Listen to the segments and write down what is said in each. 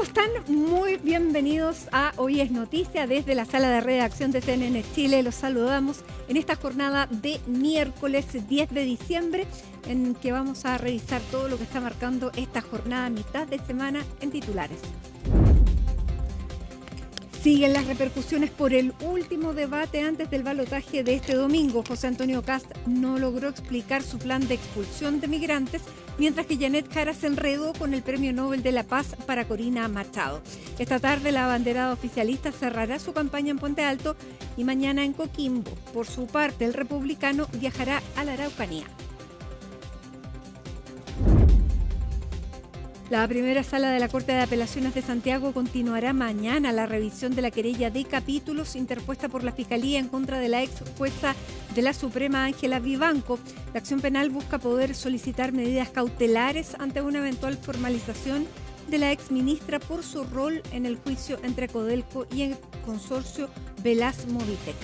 están? Muy bienvenidos a Hoy es Noticia desde la sala de redacción de CNN Chile. Los saludamos en esta jornada de miércoles 10 de diciembre en que vamos a revisar todo lo que está marcando esta jornada mitad de semana en titulares. Siguen las repercusiones por el último debate antes del balotaje de este domingo. José Antonio Kast no logró explicar su plan de expulsión de migrantes, mientras que Janet Jara se enredó con el Premio Nobel de la Paz para Corina Machado. Esta tarde la abanderada oficialista cerrará su campaña en Puente Alto y mañana en Coquimbo. Por su parte, el republicano viajará a la Araucanía. La primera sala de la Corte de Apelaciones de Santiago continuará mañana la revisión de la querella de capítulos interpuesta por la Fiscalía en contra de la ex jueza de la Suprema, Ángela Vivanco. La acción penal busca poder solicitar medidas cautelares ante una eventual formalización de la ex ministra por su rol en el juicio entre Codelco y el consorcio Velas Movitec.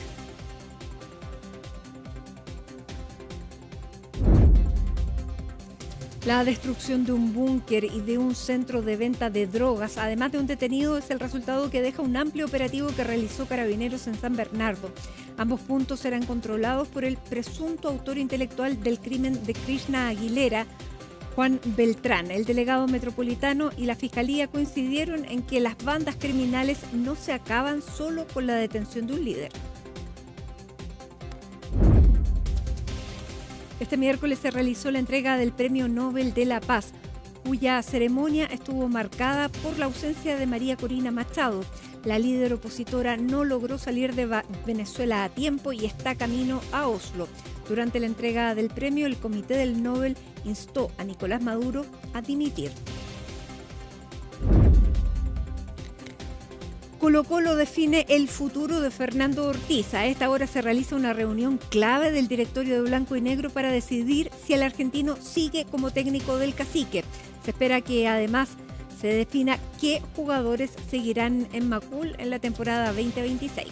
La destrucción de un búnker y de un centro de venta de drogas, además de un detenido, es el resultado que deja un amplio operativo que realizó Carabineros en San Bernardo. Ambos puntos serán controlados por el presunto autor intelectual del crimen de Krishna Aguilera, Juan Beltrán. El delegado metropolitano y la Fiscalía coincidieron en que las bandas criminales no se acaban solo con la detención de un líder. Este miércoles se realizó la entrega del Premio Nobel de la Paz, cuya ceremonia estuvo marcada por la ausencia de María Corina Machado. La líder opositora no logró salir de Venezuela a tiempo y está camino a Oslo. Durante la entrega del premio, el Comité del Nobel instó a Nicolás Maduro a dimitir. Colo-Colo define el futuro de Fernando Ortiz. A esta hora se realiza una reunión clave del directorio de Blanco y Negro para decidir si el argentino sigue como técnico del Cacique. Se espera que además se defina qué jugadores seguirán en Macul en la temporada 2026.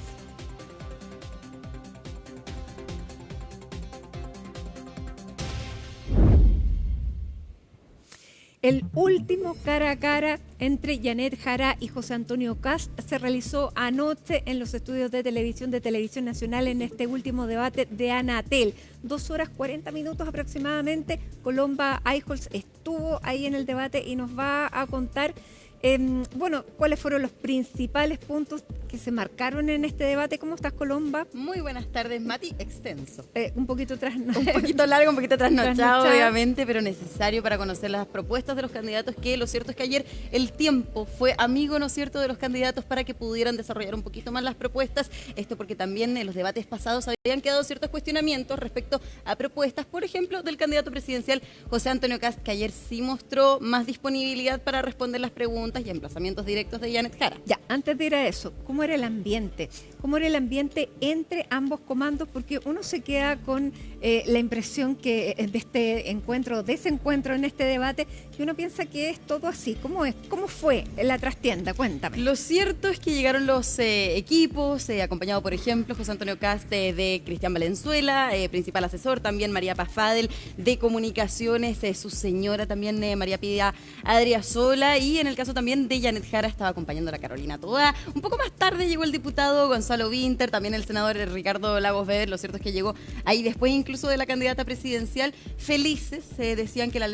El último cara a cara entre Janet Jara y José Antonio Kast se realizó anoche en los estudios de Televisión Nacional en este último debate de Anatel. 2 horas 40 minutos aproximadamente. Colomba Eichholz estuvo ahí en el debate y nos va a contar cuáles fueron los principales puntos que se marcaron en este debate. ¿Cómo estás, Colomba? Muy buenas tardes, Mati. Extenso. Un poquito un poquito largo, un poquito trasnochado, obviamente, pero necesario para conocer las propuestas de los candidatos, que lo cierto es que ayer el tiempo fue amigo, ¿no es cierto?, de los candidatos para que pudieran desarrollar un poquito más las propuestas. Esto porque también en los debates pasados habían quedado ciertos cuestionamientos respecto a propuestas, por ejemplo, del candidato presidencial José Antonio Kast, que ayer sí mostró más disponibilidad para responder las preguntas y emplazamientos directos de Janet Jara. Ya, antes de ir a eso, ¿cómo era el ambiente? ¿Cómo era el ambiente entre ambos comandos? Porque uno se queda con la impresión que de este encuentro, desencuentro en este debate, que uno piensa que es todo así. ¿Cómo es? ¿Cómo fue la trastienda? Cuéntame. Lo cierto es que llegaron los equipos, acompañado, por ejemplo, José Antonio Kast de Cristian Valenzuela, principal asesor, también María Pafadel de Comunicaciones, su señora también, María Pía Adriasola, y en el caso también de Janet Jara estaba acompañando a la Carolina Toda. Un poco más tarde llegó el diputado Gonzalo Vinter, también el senador Ricardo Lagos Weber. Lo cierto es que llegó ahí después incluso de la candidata presidencial. Felices, decían que la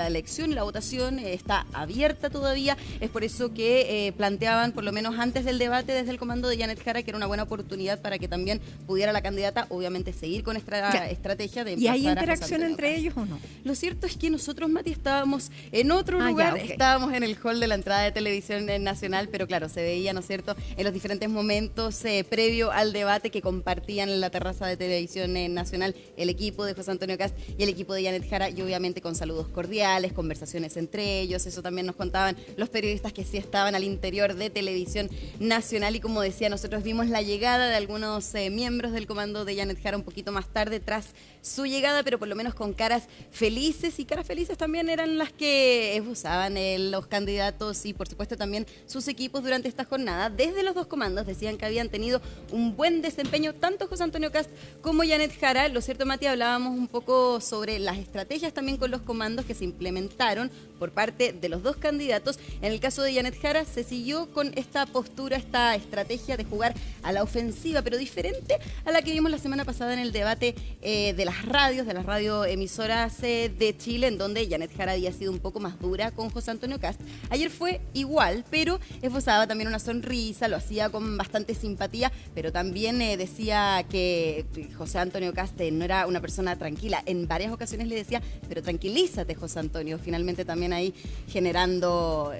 elección y la votación está abierta todavía. Es por eso que planteaban, por lo menos antes del debate, desde el comando de Janet Jara, que era una buena oportunidad para que también pudiera la candidata, obviamente, seguir con esta estrategia de emplazar. ¿Y hay interacción entre ellos o no? Lo cierto es que nosotros, Mati, estábamos en otro lugar, okay. Estábamos en el hall de la entrada de Televisión Nacional, pero claro, se veía, ¿no es cierto?, en los diferentes momentos previo al debate que compartían en la terraza de Televisión Nacional el equipo de José Antonio Kast y el equipo de Janet Jara, y obviamente con saludos cordiales, conversaciones entre ellos. Eso también nos contaban los periodistas que sí estaban al interior de Televisión Nacional, y como decía, nosotros vimos la llegada de algunos miembros del comando de Janet Jara un poquito más tarde tras su llegada, pero por lo menos con caras felices, y caras felices también eran las que usaban los candidatos candidatos y por supuesto también sus equipos durante esta jornada. Desde los dos comandos decían que habían tenido un buen desempeño tanto José Antonio Kast como Janet Jara. Lo cierto, Mati, hablábamos un poco sobre las estrategias también con los comandos que se implementaron por parte de los dos candidatos. En el caso de Janet Jara se siguió con esta postura, esta estrategia de jugar a la ofensiva, pero diferente a la que vimos la semana pasada en el debate de las radioemisoras de Chile, en donde Janet Jara había sido un poco más dura con José Antonio Kast. Ayer fue igual, pero esbozaba también una sonrisa, lo hacía con bastante simpatía, pero también decía que José Antonio Kast no era una persona tranquila. En varias ocasiones le decía, pero tranquilízate, José Antonio. Finalmente también ahí generando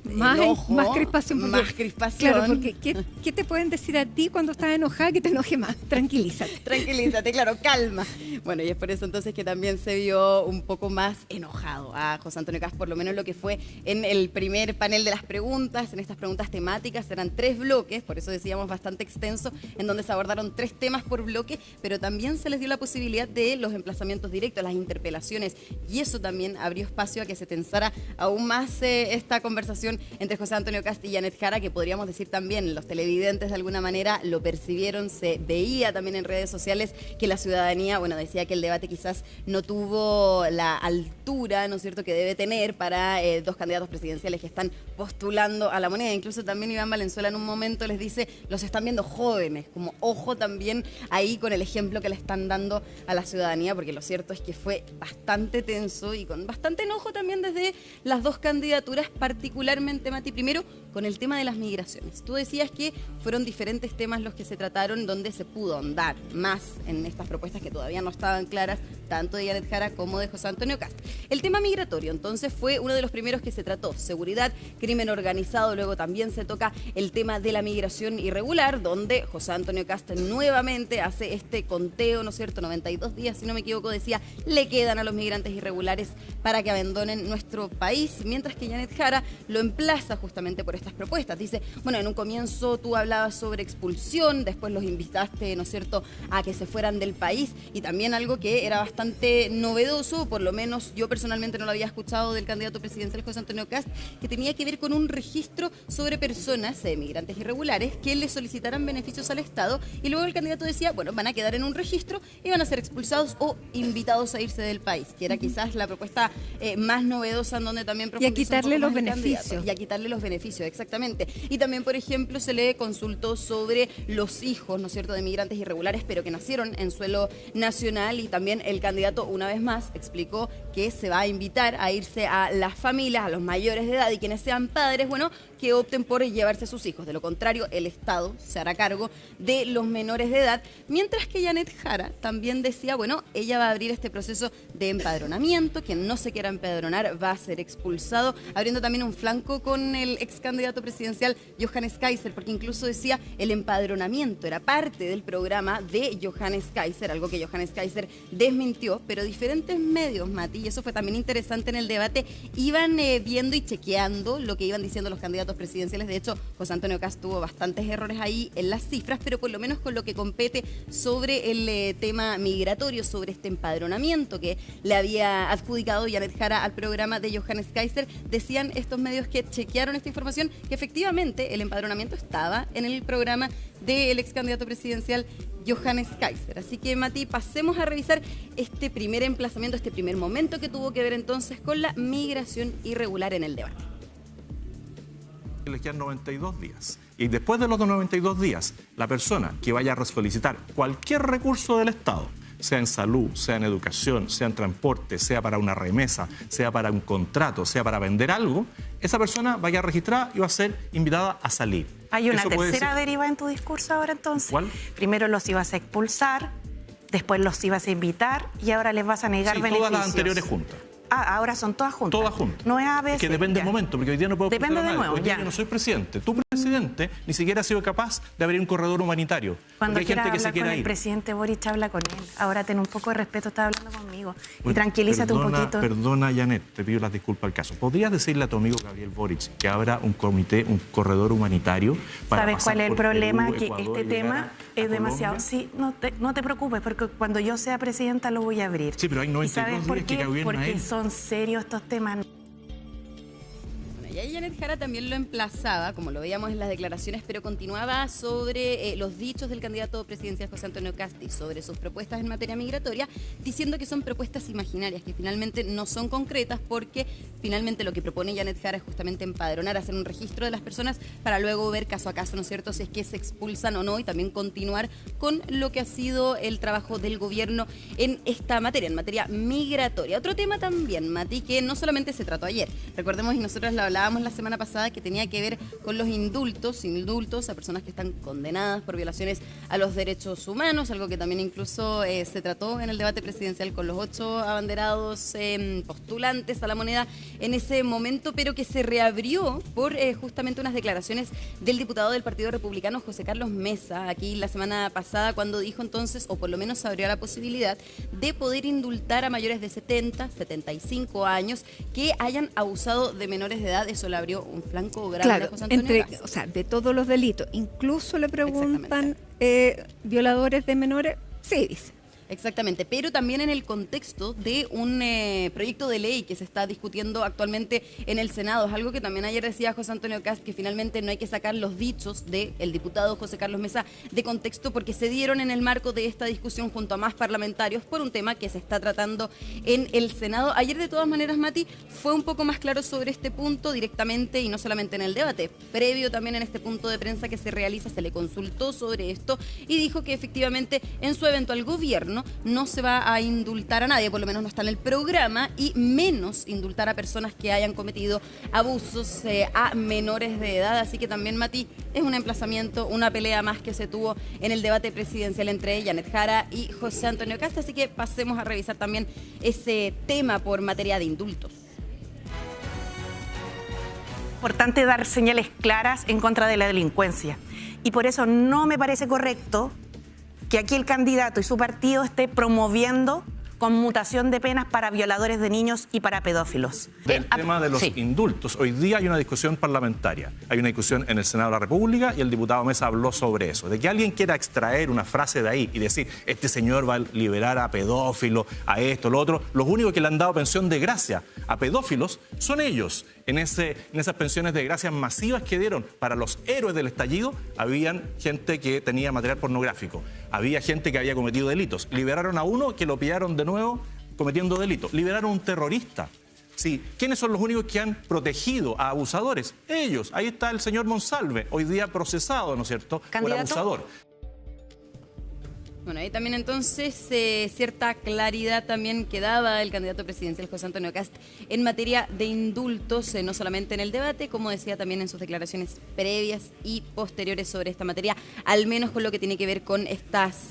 más crispación. Más crispación. Claro, porque ¿qué te pueden decir a ti cuando estás enojada que te enoje más? Tranquilízate. Tranquilízate, claro, calma. Bueno, y es por eso entonces que también se vio un poco más enojado a José Antonio Kast, por lo menos lo que fue en el primer panel de las preguntas, en estas preguntas temáticas. Eran 3 bloques, por eso decíamos bastante extenso, en donde se abordaron 3 temas por bloque, pero también se les dio la posibilidad de los emplazamientos directos, las interpelaciones, y eso también abrió espacio a que se tensara aún más esta conversación entre José Antonio Kast y Janet Jara, que podríamos decir también, los televidentes de alguna manera lo percibieron, se veía también en redes sociales que la ciudadanía, bueno, decía que el debate quizás no tuvo la altura, ¿no es cierto?, que debe tener para dos candidatos presidenciales que están postulando a la moneda. Incluso también Iván Valenzuela en un momento les dice, los están viendo jóvenes, como ojo también ahí con el ejemplo que le están dando a la ciudadanía, porque lo cierto es que fue bastante tenso y con bastante enojo también desde las dos candidaturas, particularmente, Mati, primero con el tema de las migraciones. Tú decías que fueron diferentes temas los que se trataron, donde se pudo ahondar más en estas propuestas que todavía no estaban claras, tanto de Janet Jara como de José Antonio Kast. El tema migratorio, entonces, fue uno de los primeros que se trató. Seguridad, crimen organizado, luego también se toca el tema de la migración irregular, donde José Antonio Kast nuevamente hace este conteo, ¿no es cierto?, 92 días, si no me equivoco, decía, le quedan a los migrantes irregulares para que abandonen nuestro país, mientras que Janet Jara lo emplaza justamente por estas propuestas. Dice, bueno, en un comienzo tú hablabas sobre expulsión, después los invitaste, ¿no es cierto?, a que se fueran del país, y también algo que era bastante novedoso, por lo menos yo personalmente no lo había escuchado del candidato presidencial José Antonio Kast, que tenía que ver con un registro sobre personas, migrantes irregulares, que le solicitaran beneficios al Estado, y luego el candidato decía, bueno, van a quedar en un registro y van a ser expulsados o invitados a irse del país, que era quizás la propuesta más novedosa, en donde también y a quitarle los beneficios. Y a quitarle los beneficios, exactamente. Y también, por ejemplo, se le consultó sobre los hijos, ¿no es cierto?, de migrantes irregulares, pero que nacieron en suelo nacional, y también el candidato, una vez más, explicó que se va a invitar a irse a las familias, a los mayores de edad y quienes sean padres, bueno, que opten por llevarse a sus hijos. De lo contrario, el Estado se hará cargo de los menores de edad. Mientras que Janet Jara también decía, bueno, ella va a abrir este proceso de empadronamiento. Quien no se quiera empadronar va a ser expulsado, abriendo también un flanco con el ex candidato presidencial Johannes Kaiser, porque incluso decía el empadronamiento era parte del programa de Johannes Kaiser, algo que Johannes Kaiser desmintió, pero diferentes medios, Mati, y eso fue también interesante en el debate, iban viendo y chequeando lo que iban diciendo los candidatos presidenciales. De hecho, José Antonio Kast tuvo bastantes errores ahí en las cifras, pero por lo menos con lo que compete sobre el tema migratorio, sobre este empadronamiento que le había adjudicado Janet Jara al programa de Johannes Kaiser, decían estos medios que chequearon esta información que efectivamente el empadronamiento estaba en el programa del ex candidato presidencial Johannes Kaiser. Así que, Mati, pasemos a revisar este primer emplazamiento, este primer momento que tuvo que ver entonces con la migración irregular en el debate. Les quedan 92 días. Y después de los 92 días, la persona que vaya a solicitar cualquier recurso del Estado, sea en salud, sea en educación, sea en transporte, sea para una remesa, sea para un contrato, sea para vender algo, esa persona va a quedar registrada y va a ser invitada a salir. Hay una tercera deriva en tu discurso ahora entonces. ¿Cuál? Primero los ibas a expulsar, después los ibas a invitar y ahora les vas a negar beneficios. Todas las anteriores juntas. Ah, ahora son todas juntas. Todas juntas. No es ABC. Es que depende del momento, porque hoy día no puedo Depende de nuevo, hoy día yo no soy presidente. Tu presidente ni siquiera ha sido capaz de abrir un corredor humanitario. Cuando hay gente que se hablar quiere con ir. El presidente Boric, habla con él. Ahora ten un poco de respeto, está hablando conmigo. Y tranquilízate un poquito. Perdona, Janet, te pido las disculpas al caso. ¿Podrías decirle a tu amigo Gabriel Boric que abra un comité, un corredor humanitario para ¿Sabes cuál es el problema? Perú, que Ecuador, este tema es demasiado... Colombia? Sí, no te preocupes, porque cuando yo sea presidenta lo voy a abrir. Sí, pero hay 92 días que gobierna Porque él. son serios estos temas. Y ahí Janet Jara también lo emplazaba, como lo veíamos en las declaraciones, pero continuaba sobre los dichos del candidato presidencial José Antonio Kast y sobre sus propuestas en materia migratoria, diciendo que son propuestas imaginarias, que finalmente no son concretas, porque finalmente lo que propone Janet Jara es justamente empadronar, hacer un registro de las personas para luego ver caso a caso, ¿no es cierto?, si es que se expulsan o no, y también continuar con lo que ha sido el trabajo del gobierno en esta materia, en materia migratoria. Otro tema también, Mati, que no solamente se trató ayer. Recordemos, y nosotros lo hablábamos la semana pasada, que tenía que ver con los indultos a personas que están condenadas por violaciones a los derechos humanos, algo que también incluso se trató en el debate presidencial con los 8 abanderados postulantes a la moneda en ese momento, pero que se reabrió por justamente unas declaraciones del diputado del Partido Republicano, José Carlos Mesa, aquí la semana pasada, cuando dijo entonces, o por lo menos abrió la posibilidad de poder indultar a mayores de 70, 75 años que hayan abusado de menores de edad. Eso le abrió un flanco grande a José Antonio Kast. O sea, de todos los delitos. Incluso le preguntan violadores de menores. Sí, dice. Exactamente, pero también en el contexto de un proyecto de ley que se está discutiendo actualmente en el Senado. Es algo que también ayer decía José Antonio Kast, que finalmente no hay que sacar los dichos del diputado José Carlos Mesa de contexto, porque se dieron en el marco de esta discusión junto a más parlamentarios por un tema que se está tratando en el Senado. Ayer, de todas maneras, Mati, fue un poco más claro sobre este punto directamente, y no solamente en el debate, previo también en este punto de prensa que se realiza, se le consultó sobre esto y dijo que efectivamente en su eventual gobierno no se va a indultar a nadie, por lo menos no está en el programa, y menos indultar a personas que hayan cometido abusos a menores de edad. Así que también, Mati, es un emplazamiento, una pelea más que se tuvo en el debate presidencial entre Janet Jara y José Antonio Kast. Así que pasemos a revisar también ese tema por materia de indultos. Importante dar señales claras en contra de la delincuencia. Y por eso no me parece correcto que aquí el candidato y su partido esté promoviendo conmutación de penas para violadores de niños y para pedófilos. Del tema de los indultos, hoy día hay una discusión parlamentaria, hay una discusión en el Senado de la República y el diputado Mesa habló sobre eso, de que alguien quiera extraer una frase de ahí y decir, este señor va a liberar a pedófilos, a esto, lo otro. Los únicos que le han dado pensión de gracia a pedófilos son ellos. En esas pensiones de gracia masivas que dieron para los héroes del estallido, habían gente que tenía material pornográfico, había gente que había cometido delitos. Liberaron a uno que lo pillaron de nuevo cometiendo delitos. Liberaron a un terrorista. Sí. ¿Quiénes son los únicos que han protegido a abusadores? Ellos. Ahí está el señor Monsalve, hoy día procesado, ¿no es cierto?, por abusador. Bueno, ahí también entonces cierta claridad también que daba el candidato presidencial José Antonio Kast en materia de indultos, no solamente en el debate, como decía también en sus declaraciones previas y posteriores sobre esta materia, al menos con lo que tiene que ver con estas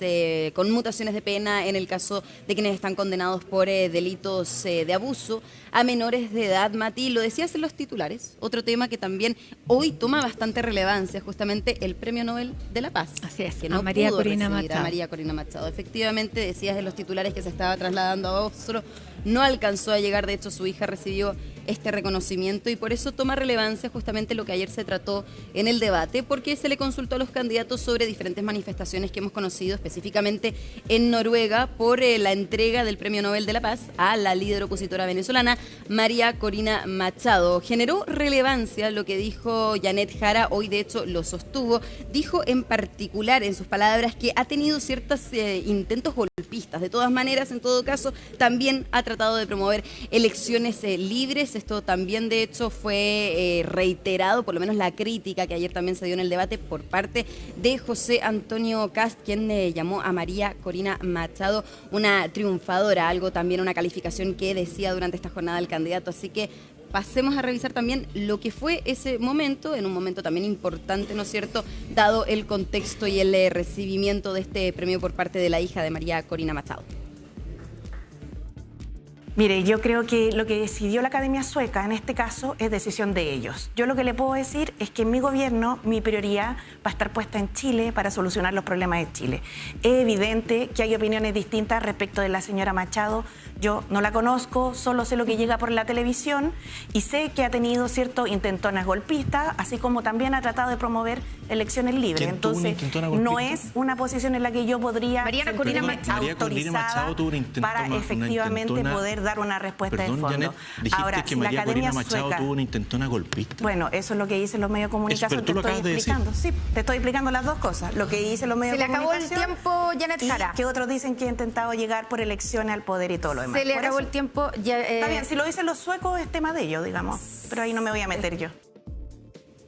conmutaciones de pena en el caso de quienes están condenados por delitos de abuso a menores de edad. Mati, lo decías en los titulares, otro tema que también hoy toma bastante relevancia, justamente el Premio Nobel de la Paz. Así es, que no María pudo Corina recibir Machado. a María Corina Machado. Efectivamente, decías en los titulares que se estaba trasladando a Oslo, no alcanzó a llegar, de hecho su hija recibió este reconocimiento y por eso toma relevancia justamente lo que ayer se trató en el debate, porque se le consultó a los candidatos sobre diferentes manifestaciones que hemos conocido, específicamente en Noruega, por la entrega del Premio Nobel de la Paz a la líder opositora venezolana María Corina Machado. Generó relevancia lo que dijo Janet Jara, hoy de hecho lo sostuvo, dijo en particular en sus palabras que ha tenido ciertos intentos golpistas. De todas maneras, en todo caso, también ha tratado de promover elecciones libres. Esto también, de hecho, fue reiterado, por lo menos la crítica que ayer también se dio en el debate por parte de José Antonio Kast, quien llamó a María Corina Machado una triunfadora, algo también, una calificación que decía durante esta jornada el candidato. Así que pasemos a revisar también lo que fue ese momento, en un momento también importante, ¿no es cierto?, dado el contexto y el recibimiento de este premio por parte de la hija de María Corina Machado. Mire, yo creo que lo que decidió la Academia Sueca en este caso es decisión de ellos. Yo lo que le puedo decir es que en mi gobierno mi prioridad va a estar puesta en Chile para solucionar los problemas de Chile. Es evidente que hay opiniones distintas respecto de la señora Machado. Yo no la conozco, solo sé lo que llega por la televisión y sé que ha tenido ciertos intentonas golpistas, así como también ha tratado de promover elecciones libres. Entonces, no es una posición en la que yo podría sentirme autorizada para efectivamente poder dar una respuesta de fondo. Janet, ahora, que si la María Academia Corina Machado Sueca... tuvo una intentona golpista. Bueno, eso es lo que dicen los medios de comunicación. Te estoy explicando. Sí, te estoy explicando las dos cosas. Lo que dicen los medios de comunicación. Se le acabó el tiempo, Janet Jara. Y que otros dicen que ha intentado llegar por elecciones al poder y todo lo demás. Se le acabó el tiempo. Está bien, si lo dicen los suecos es tema de ellos, digamos. Pero ahí no me voy a meter yo.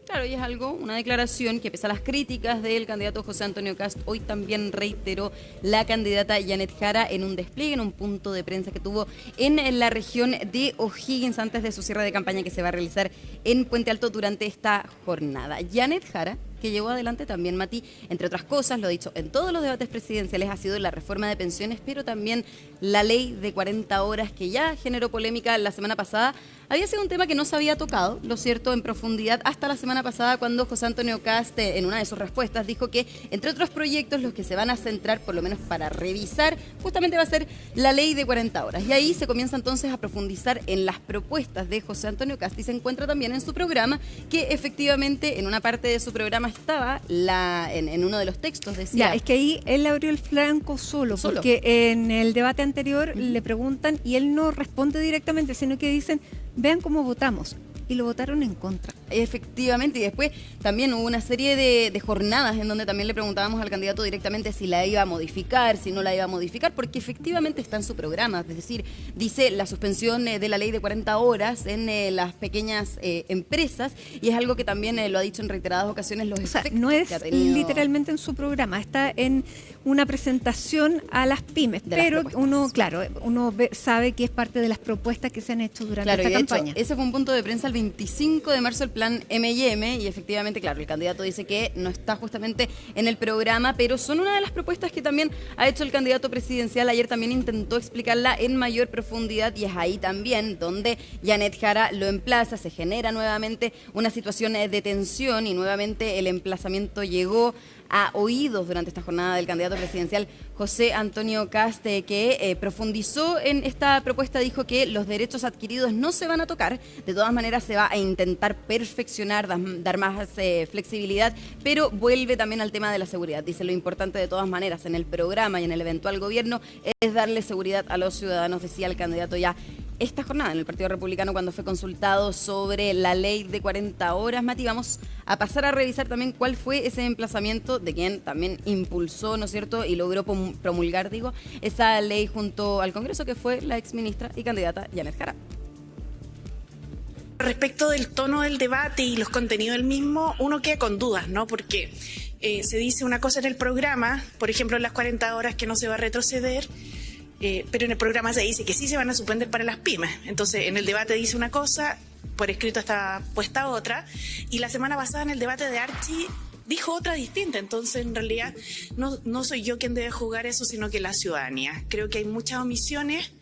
Claro, y es una declaración que pese a las críticas del candidato José Antonio Kast, hoy también reiteró la candidata Janet Jara en un despliegue, en un punto de prensa que tuvo en la región de O'Higgins antes de su cierre de campaña que se va a realizar en Puente Alto durante esta jornada. Janet Jara, que llevó adelante también, Mati, entre otras cosas, lo ha dicho en todos los debates presidenciales, ha sido la reforma de pensiones, pero también la ley de 40 horas que ya generó polémica la semana pasada. Había sido un tema que no se había tocado, lo cierto, en profundidad hasta la semana pasada cuando José Antonio Kast, en una de sus respuestas, dijo que, entre otros proyectos, los que se van a centrar, por lo menos para revisar, justamente va a ser la ley de 40 horas. Y ahí se comienza entonces a profundizar en las propuestas de José Antonio Kast y se encuentra también en su programa, que efectivamente en una parte de su programa estaba en uno de los textos, decía... Ya, es que ahí él abrió el flanco solo, porque en el debate anterior le preguntan y él no responde directamente, sino que dicen, vean cómo votamos. Y lo votaron en contra. Efectivamente, y después también hubo una serie de jornadas en donde también le preguntábamos al candidato directamente si la iba a modificar, si no la iba a modificar, porque efectivamente está en su programa, es decir, dice la suspensión de la ley de 40 horas en las pequeñas empresas, y es algo que también lo ha dicho en reiteradas ocasiones los efectos. No es literalmente en su programa, está en una presentación a las pymes, pero uno, claro, sabe que es parte de las propuestas que se han hecho durante esta campaña. Ese fue un punto de prensa el 25 de marzo, el plan M&M, y efectivamente, claro, el candidato dice que no está justamente en el programa, pero son una de las propuestas que también ha hecho el candidato presidencial. Ayer también intentó explicarla en mayor profundidad y es ahí también donde Janet Jara lo emplaza, se genera nuevamente una situación de tensión y nuevamente el emplazamiento llegó a oídos durante esta jornada del candidato presidencial José Antonio Kast, que profundizó en esta propuesta, dijo que los derechos adquiridos no se van a tocar, de todas maneras se va a intentar perfeccionar, dar más flexibilidad, pero vuelve también al tema de la seguridad. Dice lo importante de todas maneras en el programa y en el eventual gobierno es darle seguridad a los ciudadanos, decía el candidato ya esta jornada en el Partido Republicano cuando fue consultado sobre la ley de 40 horas. Mati, vamos a pasar a revisar también cuál fue ese emplazamiento de quien también impulsó, ¿no es cierto?, y logró promulgar, esa ley junto al Congreso, que fue la exministra y candidata Janet Jara. Respecto del tono del debate y los contenidos del mismo, uno queda con dudas, ¿no? Porque se dice una cosa en el programa, por ejemplo, en las 40 horas que no se va a retroceder, pero en el programa se dice que sí se van a suspender para las pymes. Entonces, en el debate dice una cosa, por escrito está puesta otra, y la semana pasada en el debate de Archie dijo otra distinta. Entonces, en realidad, no soy yo quien debe juzgar eso, sino que la ciudadanía. Creo que hay muchas omisiones.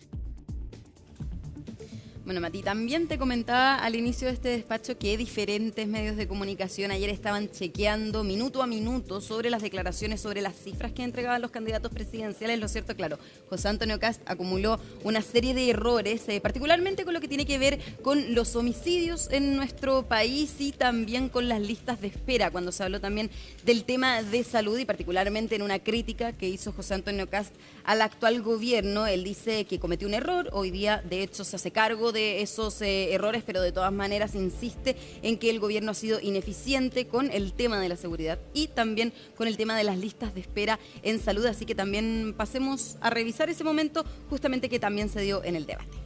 Bueno, Mati, también te comentaba al inicio de este despacho que diferentes medios de comunicación ayer estaban chequeando minuto a minuto sobre las declaraciones, sobre las cifras que entregaban los candidatos presidenciales. Lo cierto, claro, José Antonio Kast acumuló una serie de errores, particularmente con lo que tiene que ver con los homicidios en nuestro país y también con las listas de espera, cuando se habló también del tema de salud y particularmente en una crítica que hizo José Antonio Kast al actual gobierno. Él dice que cometió un error, hoy día de hecho se hace cargo de esos errores, pero de todas maneras insiste en que el gobierno ha sido ineficiente con el tema de la seguridad y también con el tema de las listas de espera en salud, así que también pasemos a revisar ese momento justamente que también se dio en el debate.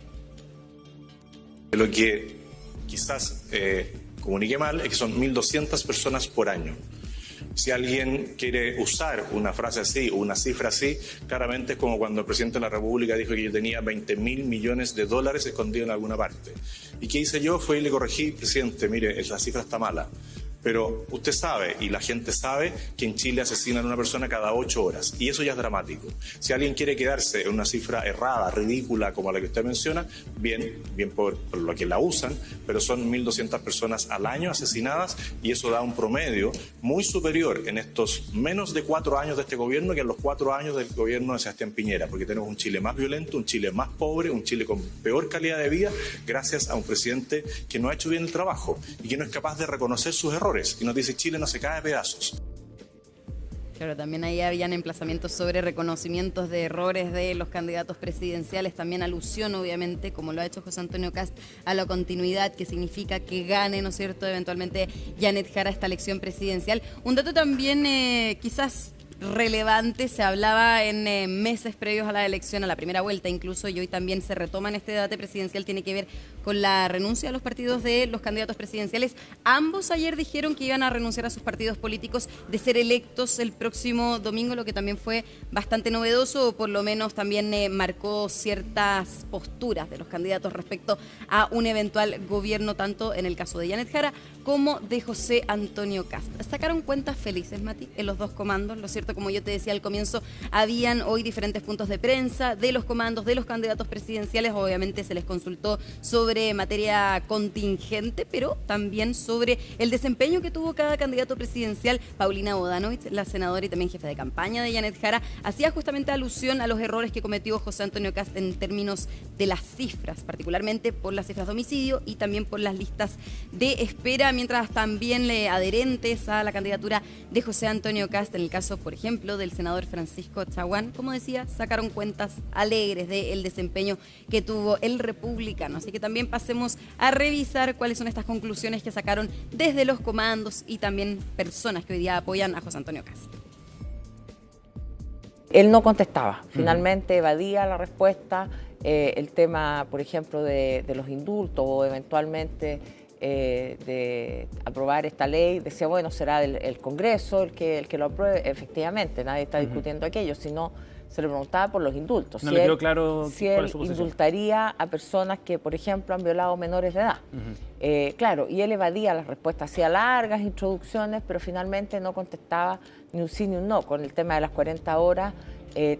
Lo que quizás comuniqué mal es que son 1.200 personas por año. Si alguien quiere usar una frase así o una cifra así, claramente es como cuando el presidente de la República dijo que yo tenía 20.000 millones de dólares escondidos en alguna parte. ¿Y qué hice yo? Fue y le corregí, presidente, mire, la cifra está mala. Pero usted sabe, y la gente sabe, que en Chile asesinan a una persona cada 8 horas. Y eso ya es dramático. Si alguien quiere quedarse en una cifra errada, ridícula, como la que usted menciona, bien por lo que la usan, pero son 1.200 personas al año asesinadas, y eso da un promedio muy superior en estos menos de 4 años de este gobierno que en los 4 años del gobierno de Sebastián Piñera, porque tenemos un Chile más violento, un Chile más pobre, un Chile con peor calidad de vida, gracias a un presidente que no ha hecho bien el trabajo y que no es capaz de reconocer sus errores. Y nos dice: Chile no se cae a pedazos. Claro, también ahí habían emplazamientos sobre reconocimientos de errores de los candidatos presidenciales, también alusión, obviamente, como lo ha hecho José Antonio Kast, a la continuidad, que significa que gane, ¿no es cierto?, eventualmente Janet Jara esta elección presidencial. Un dato también quizás relevante, se hablaba en meses previos a la elección, a la primera vuelta incluso, y hoy también se retoma en este debate presidencial, tiene que ver con la renuncia a los partidos de los candidatos presidenciales. Ambos ayer dijeron que iban a renunciar a sus partidos políticos de ser electos el próximo domingo, lo que también fue bastante novedoso, o por lo menos también marcó ciertas posturas de los candidatos respecto a un eventual gobierno, tanto en el caso de Janet Jara como de José Antonio Kast. Sacaron cuentas felices, Mati, en los dos comandos, lo cierto, como yo te decía al comienzo, habían hoy diferentes puntos de prensa de los comandos, de los candidatos presidenciales. Obviamente se les consultó sobre materia contingente, pero también sobre el desempeño que tuvo cada candidato presidencial. Paulina Bodanovich, la senadora y también jefa de campaña de Janet Jara, hacía justamente alusión a los errores que cometió José Antonio Kast en términos de las cifras, particularmente por las cifras de homicidio y también por las listas de espera, mientras también adherentes a la candidatura de José Antonio Kast, en el caso, por ejemplo, del senador Francisco Chaguán, como decía, sacaron cuentas alegres del desempeño que tuvo el republicano. Así que también pasemos a revisar cuáles son estas conclusiones que sacaron desde los comandos y también personas que hoy día apoyan a José Antonio Kast. Él no contestaba, finalmente evadía la respuesta, el tema, por ejemplo, de los indultos o eventualmente de aprobar esta ley. Decía, bueno, será el Congreso el que lo apruebe. Efectivamente, nadie está discutiendo aquello, sino se le preguntaba por los indultos. No le quedó claro si él indultaría a personas que, por ejemplo, han violado menores de edad. Claro, y él evadía las respuestas, hacía largas introducciones, pero finalmente no contestaba ni un sí ni un no. Con el tema de las 40 horas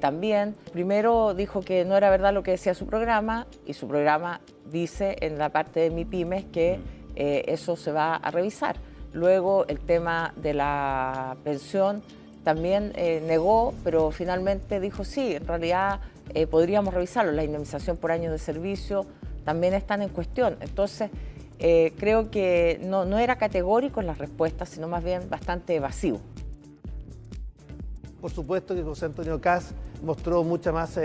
también. Primero dijo que no era verdad lo que decía su programa, y su programa dice en la parte de MIPYMES que eso se va a revisar. Luego el tema de la pensión también negó, pero finalmente dijo sí, en realidad podríamos revisarlo. La indemnización por años de servicio también están en cuestión. Entonces, creo que no era categórico en las respuestas, sino más bien bastante evasivo. Por supuesto que José Antonio Kast mostró mucha más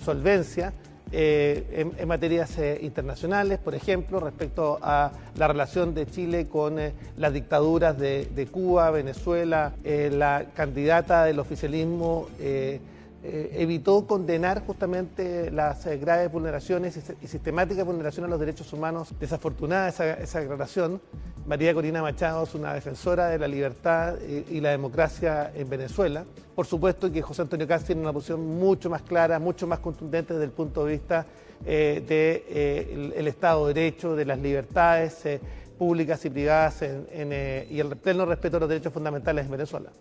solvencia en materias internacionales, por ejemplo, respecto a la relación de Chile con las dictaduras de Cuba, Venezuela. La candidata del oficialismo evitó condenar justamente las graves vulneraciones y sistemáticas vulneraciones a los derechos humanos. Desafortunada esa declaración. María Corina Machado es una defensora de la libertad y la democracia en Venezuela. Por supuesto que José Antonio Kast tiene una posición mucho más clara, mucho más contundente desde el punto de vista del Estado de Derecho, de las libertades públicas y privadas y el pleno respeto a los derechos fundamentales en Venezuela.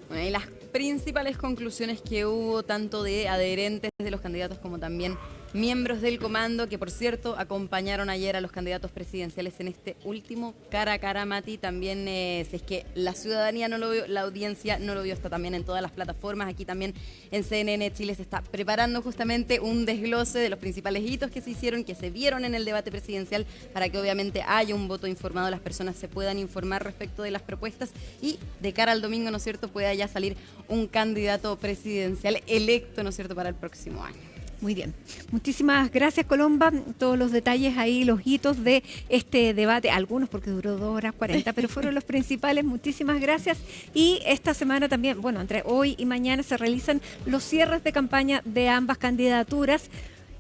Bueno, y las principales conclusiones que hubo, tanto de adherentes de los candidatos como también miembros del comando, que por cierto acompañaron ayer a los candidatos presidenciales en este último cara a cara, Mati. También si es que la ciudadanía no lo vio, la audiencia no lo vio, está también en todas las plataformas. Aquí también en CNN Chile se está preparando justamente un desglose de los principales hitos que se hicieron, que se vieron en el debate presidencial, para que obviamente haya un voto informado, las personas se puedan informar respecto de las propuestas y de cara al domingo, ¿no es cierto?, pueda ya salir un candidato presidencial electo, ¿no es cierto?, para el próximo año. Muy bien. Muchísimas gracias, Colomba. Todos los detalles ahí, los hitos de este debate, algunos porque duró 2 horas 40, pero fueron los principales. Muchísimas gracias. Y esta semana también, bueno, entre hoy y mañana se realizan los cierres de campaña de ambas candidaturas.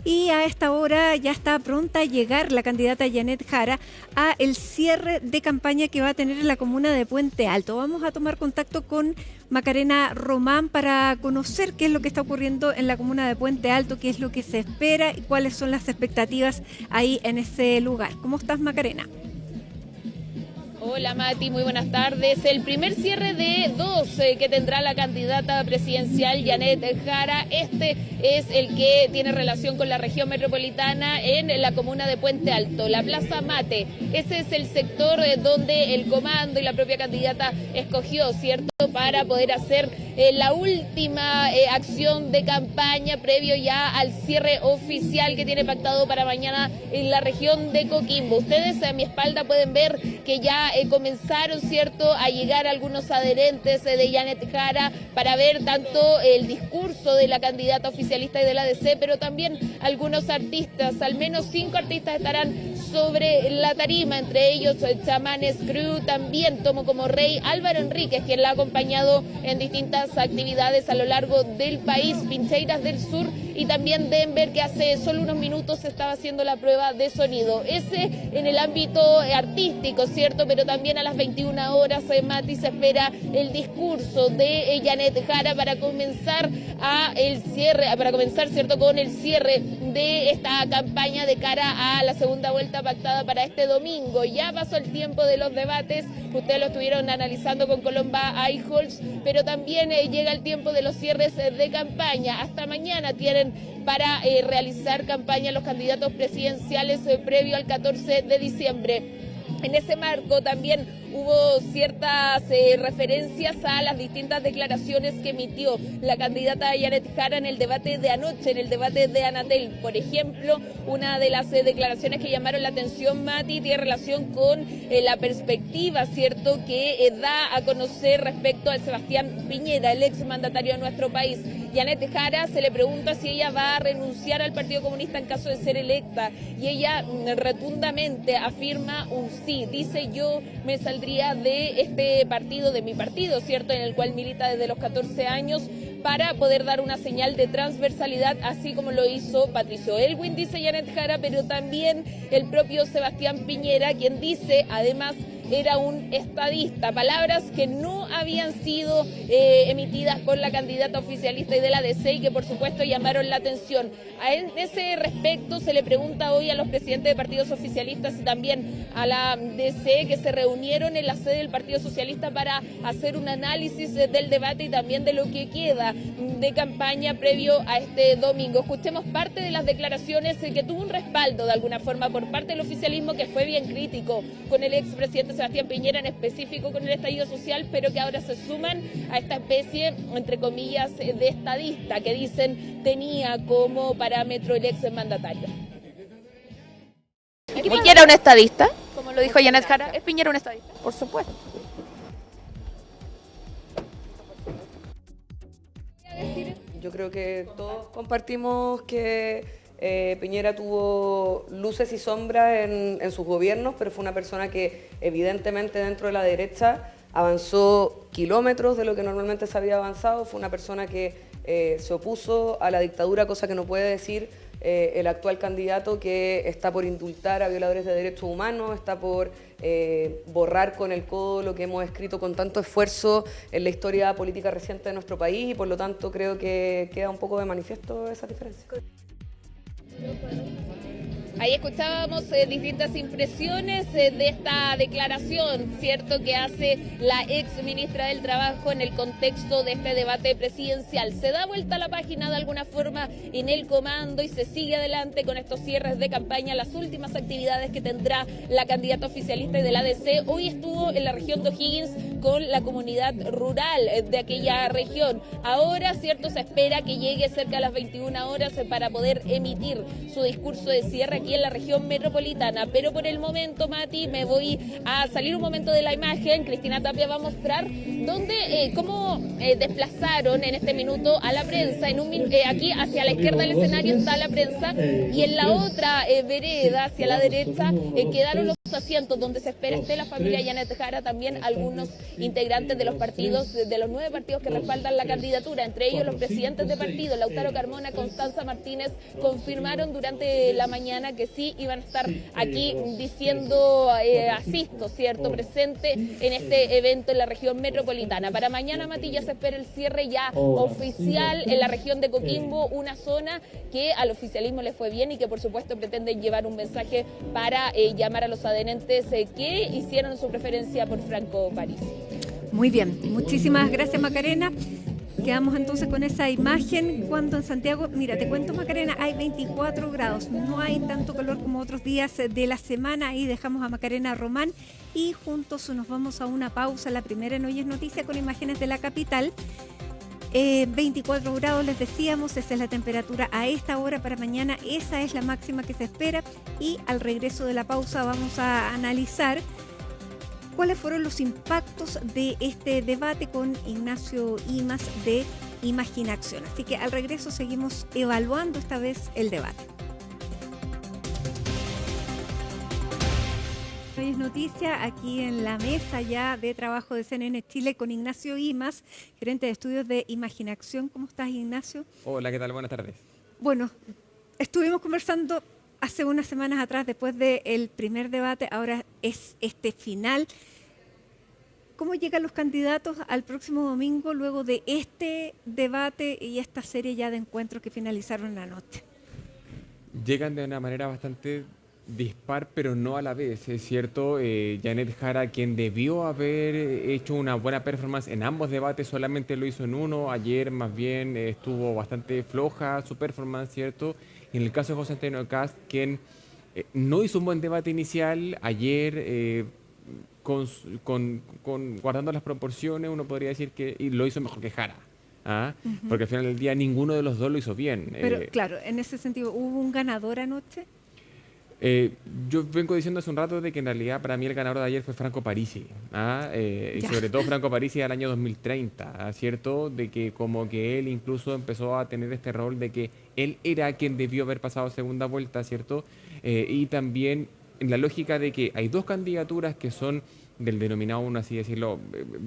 Y a esta hora ya está pronta a llegar la candidata Janet Jara a el cierre de campaña que va a tener en la comuna de Puente Alto. Vamos a tomar contacto con Macarena Román para conocer qué es lo que está ocurriendo en la comuna de Puente Alto, qué es lo que se espera y cuáles son las expectativas ahí en ese lugar. ¿Cómo estás, Macarena? Hola Mati, muy buenas tardes. El primer cierre de 2 que tendrá la candidata presidencial Janet Jara. Este es el que tiene relación con la región metropolitana en la comuna de Puente Alto, la Plaza Mate. Ese es el sector donde el comando y la propia candidata escogió, ¿cierto?, para poder hacer la última acción de campaña previo ya al cierre oficial que tiene pactado para mañana en la región de Coquimbo. Ustedes a mi espalda pueden ver que ya comenzaron, ¿cierto?, a llegar algunos adherentes de Janet Jara para ver tanto el discurso de la candidata oficialista y de la DC, pero también algunos artistas. Al menos 5 artistas estarán sobre la tarima, entre ellos Chamanes Crew, también Tomo como Rey, Álvaro Enríquez, quien la ha acompañado en distintas actividades a lo largo del país, Pincheiras del Sur y también Denver, que hace solo unos minutos estaba haciendo la prueba de sonido. Ese en el ámbito artístico, ¿cierto? Pero también a las 21 horas, Mati, se espera el discurso de Janet Jara para comenzar ¿cierto?, con el cierre de esta campaña de cara a la segunda vuelta pactada para este domingo. Ya pasó el tiempo de los debates, ustedes lo estuvieron analizando con Colomba Eichholz, pero también llega el tiempo de los cierres de campaña. Hasta mañana tienen para realizar campaña los candidatos presidenciales previo al 14 de diciembre. En ese marco también hubo ciertas referencias a las distintas declaraciones que emitió la candidata Janet Jara en el debate de anoche, en el debate de Anatel. Por ejemplo, una de las declaraciones que llamaron la atención, Mati, tiene relación con la perspectiva, ¿cierto?, que da a conocer respecto al Sebastián Piñera, el exmandatario de nuestro país. Janet Jara se le pregunta si ella va a renunciar al Partido Comunista en caso de ser electa, y ella rotundamente afirma un sí. Dice: yo me saldría de este partido, de mi partido, ¿cierto?, en el cual milita desde los 14 años, para poder dar una señal de transversalidad, así como lo hizo Patricio Elwin, dice Janet Jara, pero también el propio Sebastián Piñera, quien dice, además, era un estadista, palabras que no habían sido emitidas por la candidata oficialista y de la DC, y que por supuesto llamaron la atención. En ese respecto se le pregunta hoy a los presidentes de partidos oficialistas y también a la DC, que se reunieron en la sede del Partido Socialista para hacer un análisis del debate y también de lo que queda de campaña previo a este domingo. Escuchemos parte de las declaraciones que tuvo un respaldo de alguna forma por parte del oficialismo, que fue bien crítico con el expresidente Sebastián Piñera, en específico con el estallido social, pero que ahora se suman a esta especie, entre comillas, de estadista que dicen tenía como parámetro el exmandatario. ¿Es Piñera un estadista? Como lo dijo Janet Jara, ¿es Piñera un estadista? Por supuesto. Yo creo que todos compartimos que Piñera tuvo luces y sombras en sus gobiernos, pero fue una persona que evidentemente dentro de la derecha avanzó kilómetros de lo que normalmente se había avanzado. Fue una persona que se opuso a la dictadura, cosa que no puede decir el actual candidato, que está por indultar a violadores de derechos humanos, está por borrar con el codo lo que hemos escrito con tanto esfuerzo en la historia política reciente de nuestro país, y por lo tanto creo que queda un poco de manifiesto esa diferencia. Ahí escuchábamos distintas impresiones de esta declaración, ¿cierto?, que hace la ex ministra del Trabajo en el contexto de este debate presidencial. Se da vuelta a la página de alguna forma en el comando y se sigue adelante con estos cierres de campaña, las últimas actividades que tendrá la candidata oficialista y del ADC. Hoy estuvo en la región de O'Higgins con la comunidad rural de aquella región. Ahora, ¿cierto?, se espera que llegue cerca a las 21 horas para poder emitir su discurso de cierre aquí en la región metropolitana. Pero por el momento, Mati, me voy a salir un momento de la imagen. Cristina Tapia va a mostrar cómo desplazaron en este minuto a la prensa. Aquí hacia la izquierda del escenario está la prensa, y en la otra vereda, hacia la derecha, quedaron los asientos donde se espera esté la familia Janet Jara, también algunos integrantes de los partidos, de los 9 partidos que respaldan la candidatura, entre ellos los presidentes de partido, Lautaro Carmona, Constanza Martínez, confirmaron durante la mañana que sí iban a estar aquí diciendo asisto, ¿cierto?, presente en este evento en la región metropolitana. Para mañana, Mati, ya se espera el cierre ya oficial en la región de Coquimbo, una zona que al oficialismo le fue bien y que por supuesto pretende llevar un mensaje para llamar a los adherentes referentes que hicieron su preferencia por Franco Parisi. Muy bien, muchísimas gracias, Macarena. Quedamos entonces con esa imagen cuando en Santiago, mira, te cuento, Macarena, hay 24 grados, no hay tanto calor como otros días de la semana. Ahí dejamos a Macarena Román y juntos nos vamos a una pausa, la primera en Hoy es Noticia, con imágenes de la capital. 24 grados, les decíamos, esa es la temperatura a esta hora para mañana, esa es la máxima que se espera, y al regreso de la pausa vamos a analizar cuáles fueron los impactos de este debate con Ignacio Imaz de Imaginación. Así que al regreso seguimos evaluando esta vez el debate. Hoy es noticia aquí en la mesa ya de trabajo de CNN Chile con Ignacio Imaz, gerente de estudios de Imaginación. ¿Cómo estás, Ignacio? Hola, ¿qué tal? Buenas tardes. Bueno, estuvimos conversando hace unas semanas atrás, después del primer debate, ahora es este final. ¿Cómo llegan los candidatos al próximo domingo luego de este debate y esta serie ya de encuentros que finalizaron anoche? Llegan de una manera bastante dispar, pero no a la vez, es cierto. Janet Jara, quien debió haber hecho una buena performance en ambos debates, solamente lo hizo en uno. Ayer más bien estuvo bastante floja su performance, ¿cierto? En el caso de José Antonio Kast, quien no hizo un buen debate inicial, ayer guardando las proporciones, uno podría decir que lo hizo mejor que Jara. Porque al final del día ninguno de los dos lo hizo bien. Pero claro, en ese sentido, ¿hubo un ganador anoche? Yo vengo diciendo hace un rato de que en realidad para mí el ganador de ayer fue Franco Parisi, y sobre todo Franco Parisi al año 2030, ¿cierto? De que como que él incluso empezó a tener este rol de que él era quien debió haber pasado segunda vuelta, ¿cierto? Y también en la lógica de que hay dos candidaturas que son del denominado, uno así decirlo,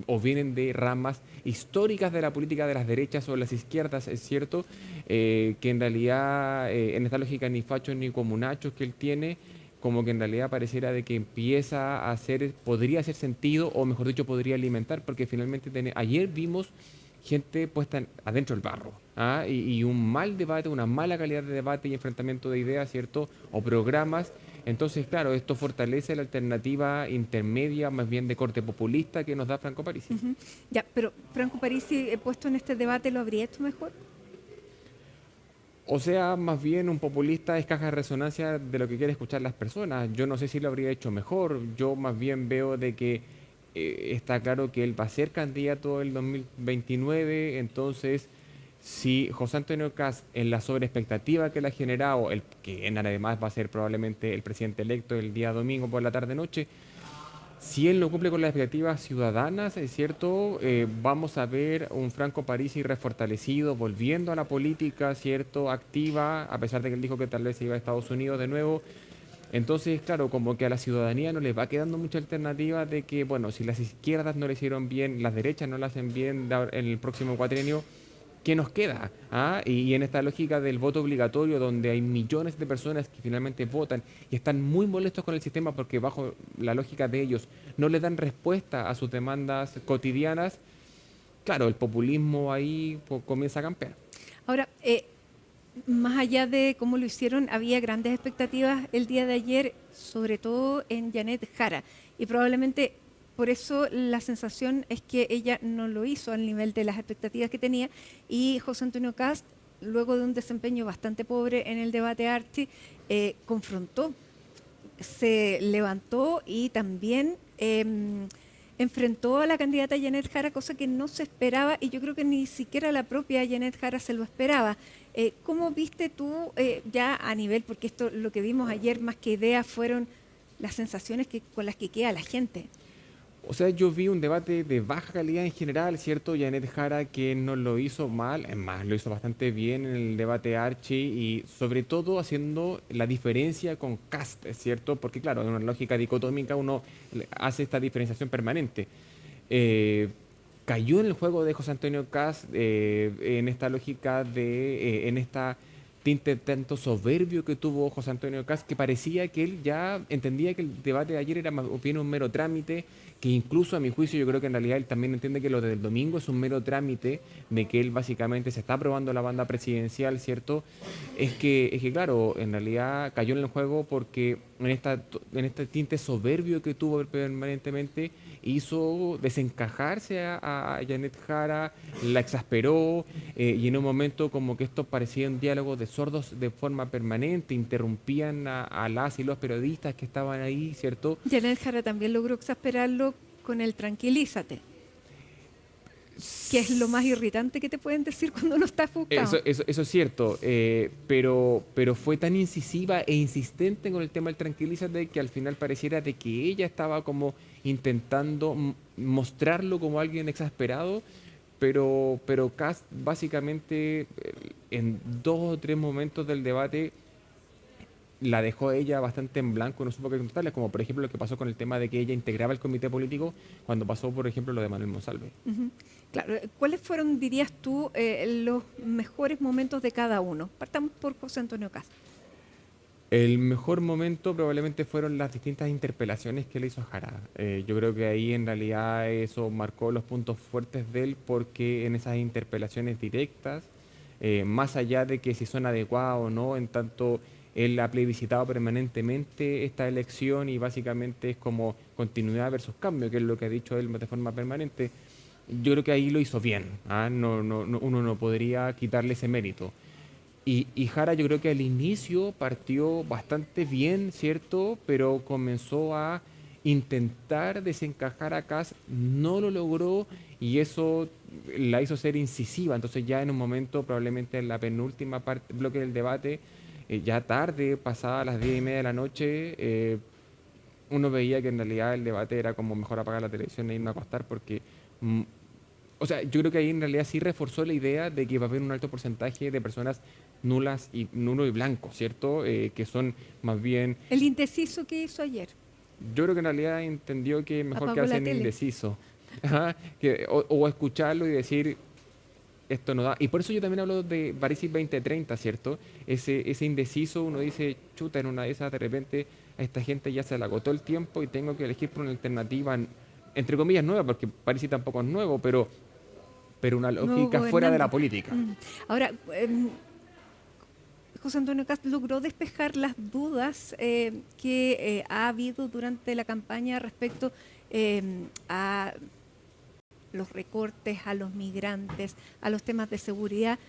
o vienen de ramas históricas de la política de las derechas o las izquierdas, es cierto, que en realidad en esta lógica ni fachos ni comunachos que él tiene, como que en realidad pareciera de que empieza a hacer, podría hacer sentido, o mejor dicho, podría alimentar, porque finalmente ayer vimos gente puesta adentro del barro, y un mal debate, una mala calidad de debate y enfrentamiento de ideas, ¿cierto? O programas. Entonces, claro, esto fortalece la alternativa intermedia, más bien de corte populista, que nos da Franco Parisi. Ya, pero Franco Parisi, puesto en este debate, ¿lo habría hecho mejor? O sea, más bien un populista es caja de resonancia de lo que quieren escuchar las personas. Yo no sé si lo habría hecho mejor. Yo más bien veo de que está claro que él va a ser candidato el 2029, entonces si José Antonio Kast, en la sobreexpectativa que le ha generado, que además va a ser probablemente el presidente electo el día domingo por la tarde-noche, si él no cumple con las expectativas ciudadanas, es cierto, vamos a ver un Franco Parisi refortalecido, volviendo a la política, cierto, activa, a pesar de que él dijo que tal vez se iba a Estados Unidos de nuevo. Entonces, claro, como que a la ciudadanía no le va quedando mucha alternativa de que, bueno, si las izquierdas no le hicieron bien, las derechas no lo hacen bien en el próximo cuatrienio, ¿qué nos queda? Y en esta lógica del voto obligatorio, donde hay millones de personas que finalmente votan y están muy molestos con el sistema porque bajo la lógica de ellos no le dan respuesta a sus demandas cotidianas, claro, el populismo ahí comienza a campear. Ahora, más allá de cómo lo hicieron, había grandes expectativas el día de ayer, sobre todo en Janet Jara, y probablemente por eso la sensación es que ella no lo hizo al nivel de las expectativas que tenía, y José Antonio Kast, luego de un desempeño bastante pobre en el debate Archi, confrontó, se levantó y también enfrentó a la candidata Janet Jara, cosa que no se esperaba, y yo creo que ni siquiera la propia Janet Jara se lo esperaba. ¿Cómo viste tú ya a nivel, porque esto lo que vimos ayer más que ideas fueron las sensaciones con las que queda la gente? O sea, yo vi un debate de baja calidad en general, ¿cierto? Janet Jara, que no lo hizo mal, es más, lo hizo bastante bien en el debate Archi, y sobre todo haciendo la diferencia con Kast, ¿cierto? Porque claro, en una lógica dicotómica uno hace esta diferenciación permanente. Cayó en el juego de José Antonio Kast en esta lógica en esta tinte tanto soberbio que tuvo José Antonio Kast, que parecía que él ya entendía que el debate de ayer era más bien un mero trámite, que incluso a mi juicio yo creo que en realidad él también entiende que lo del domingo es un mero trámite de que él básicamente se está aprobando la banda presidencial, ¿cierto? Es que claro, en realidad cayó en el juego porque en este tinte soberbio que tuvo permanentemente hizo desencajarse a Janet Jara, la exasperó y en un momento como que esto parecía un diálogo de sordos de forma permanente, interrumpían a las y los periodistas que estaban ahí, ¿cierto? Janet Jara también logró exasperarlo con el tranquilízate, que es lo más irritante que te pueden decir cuando uno está ofuscado. Eso es cierto, pero fue tan incisiva e insistente con el tema del tranquilízate que al final pareciera de que ella estaba como intentando mostrarlo como alguien exasperado, pero Kast básicamente en 2 o 3 momentos del debate la dejó ella bastante en blanco, no supo qué contestarle, como por ejemplo lo que pasó con el tema de que ella integraba el comité político cuando pasó, por ejemplo, lo de Manuel Monsalve. Claro, ¿cuáles fueron, dirías tú, los mejores momentos de cada uno? Partamos por José Antonio Kast. El mejor momento probablemente fueron las distintas interpelaciones que le hizo a Jara. Yo creo que ahí en realidad eso marcó los puntos fuertes de él, porque en esas interpelaciones directas, más allá de que si son adecuadas o no, en tanto él ha plebiscitado permanentemente esta elección y básicamente es como continuidad versus cambio, que es lo que ha dicho él de forma permanente. Yo creo que ahí lo hizo bien, uno no podría quitarle ese mérito. Y Jara yo creo que al inicio partió bastante bien, ¿cierto? Pero comenzó a intentar desencajar a Kast, no lo logró y eso la hizo ser incisiva. Entonces ya en un momento, probablemente en la penúltima bloque del debate, ya tarde, pasada las 10:30 de la noche, uno veía que en realidad el debate era como mejor apagar la televisión e irme a acostar porque... O sea, yo creo que ahí en realidad sí reforzó la idea de que va a haber un alto porcentaje de personas nulo y blanco, ¿cierto? Que son más bien... El indeciso que hizo ayer. Yo creo que en realidad entendió que mejor Apagó quedarse la en tele. indeciso. O escucharlo y decir, esto no da. Y por eso yo también hablo de París 2030, ¿cierto? Ese indeciso, uno dice, chuta, en una de esas de repente a esta gente ya se le agotó el tiempo y tengo que elegir por una alternativa, entre comillas, nueva, porque París tampoco es nuevo, pero una lógica fuera de la política. Ahora, José Antonio Kast logró despejar las dudas que ha habido durante la campaña respecto a los recortes, a los migrantes, a los temas de seguridad.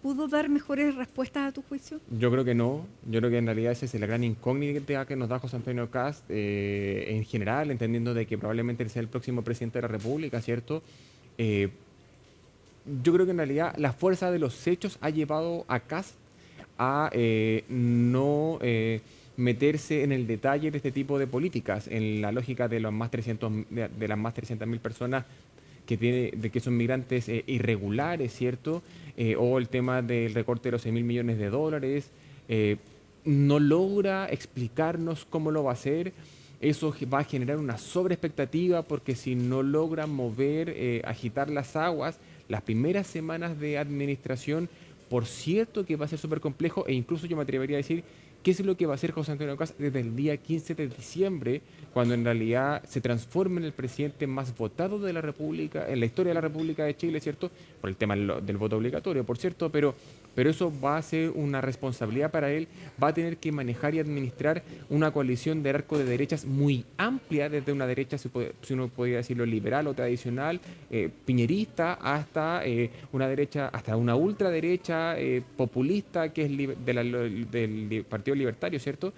¿Pudo dar mejores respuestas a tu juicio? Yo creo que no. Yo creo que en realidad esa es la gran incógnita que nos da José Antonio Kast en general, entendiendo de que probablemente él sea el próximo presidente de la República, ¿cierto? Yo creo que en realidad la fuerza de los hechos ha llevado a Kast a no meterse en el detalle de este tipo de políticas, en la lógica de las más 300.000 personas que son migrantes irregulares, ¿cierto? O el tema del recorte de los 6.000 millones de dólares. No logra explicarnos cómo lo va a hacer. Eso va a generar una sobreexpectativa porque si no logra mover, agitar las aguas, las primeras semanas de administración, por cierto que va a ser súper complejo e incluso yo me atrevería a decir qué es lo que va a hacer José Antonio Kast desde el día 15 de diciembre, cuando en realidad se transforma en el presidente más votado de la República, en la historia de la República de Chile, ¿cierto? Por el tema del voto obligatorio, por cierto, pero eso va a ser una responsabilidad para él, va a tener que manejar y administrar una coalición de arco de derechas muy amplia, desde una derecha, si uno podría decirlo, liberal o tradicional, piñerista, hasta una derecha, hasta una ultraderecha populista, que es del Partido Libertario, ¿cierto?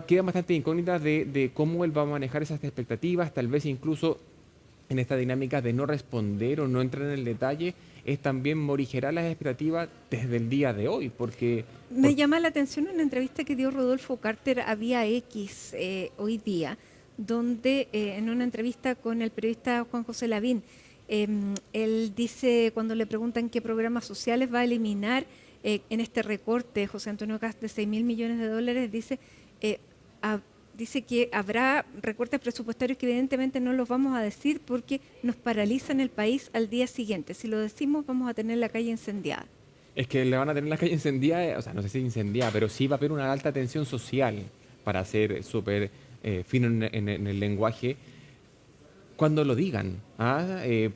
Quedan bastante incógnitas de cómo él va a manejar esas expectativas, tal vez incluso en esta dinámica de no responder o no entrar en el detalle, es también morigerar las expectativas desde el día de hoy, porque... Me llama la atención una entrevista que dio Rodolfo Carter a Vía X hoy día, donde en una entrevista con el periodista Juan José Lavín, él dice, cuando le preguntan qué programas sociales va a eliminar en este recorte, José Antonio Kast, de 6.000 millones de dólares, dice que habrá recortes presupuestarios que evidentemente no los vamos a decir porque nos paralizan el país al día siguiente. Si lo decimos vamos a tener la calle incendiada. Es que le van a tener la calle incendiada, o sea, no sé si incendiada, pero sí va a haber una alta tensión social, para ser súper fino en el lenguaje, cuando lo digan,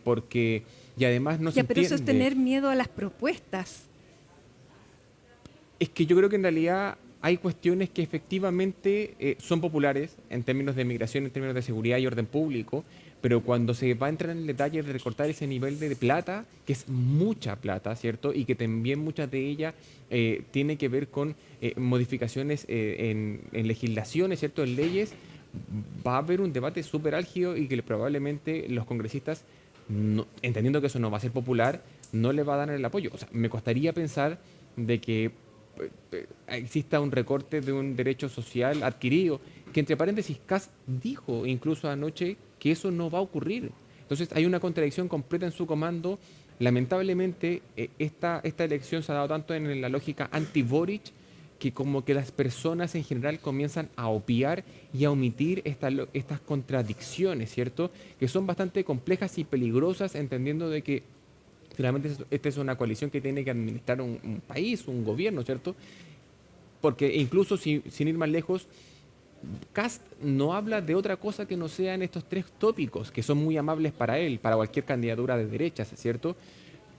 porque, y además no se pero eso es entiende. tener miedo a las propuestas. Es que yo creo que en realidad hay cuestiones que efectivamente son populares en términos de migración, en términos de seguridad y orden público, pero cuando se va a entrar en el detalle de recortar ese nivel de plata, que es mucha plata, ¿cierto? Y que también muchas de ellas tiene que ver con modificaciones en legislaciones, ¿cierto? En leyes, va a haber un debate súper álgido y que probablemente los congresistas, entendiendo que eso no va a ser popular, no le va a dar el apoyo. O sea, me costaría pensar de que exista un recorte de un derecho social adquirido, que entre paréntesis Kast dijo incluso anoche que eso no va a ocurrir. Entonces hay una contradicción completa en su comando. Lamentablemente esta elección se ha dado tanto en la lógica anti-Boric que como que las personas en general comienzan a obviar y a omitir estas contradicciones, ¿cierto? Que son bastante complejas y peligrosas, entendiendo de que finalmente esta es una coalición que tiene que administrar un país, un gobierno, ¿cierto? Porque incluso sin ir más lejos, Kast no habla de otra cosa que no sean estos tres tópicos, que son muy amables para él, para cualquier candidatura de derechas, ¿cierto?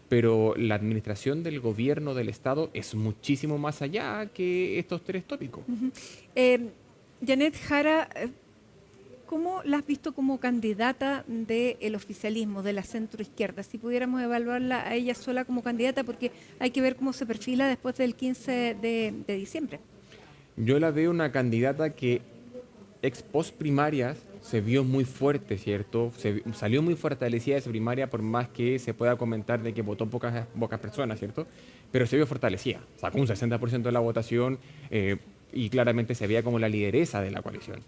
Pero la administración del gobierno del Estado es muchísimo más allá que estos tres tópicos. Janet Jara, ¿cómo la has visto como candidata del oficialismo, de la centroizquierda? Si pudiéramos evaluarla a ella sola como candidata, porque hay que ver cómo se perfila después del 15 de diciembre. Yo la veo una candidata que ex post primarias se vio muy fuerte, ¿cierto? Salió muy fortalecida de esa primaria, por más que se pueda comentar de que votó pocas personas, ¿cierto? Pero se vio fortalecida, sacó un 60% de la votación y claramente se veía como la lideresa de la coalición.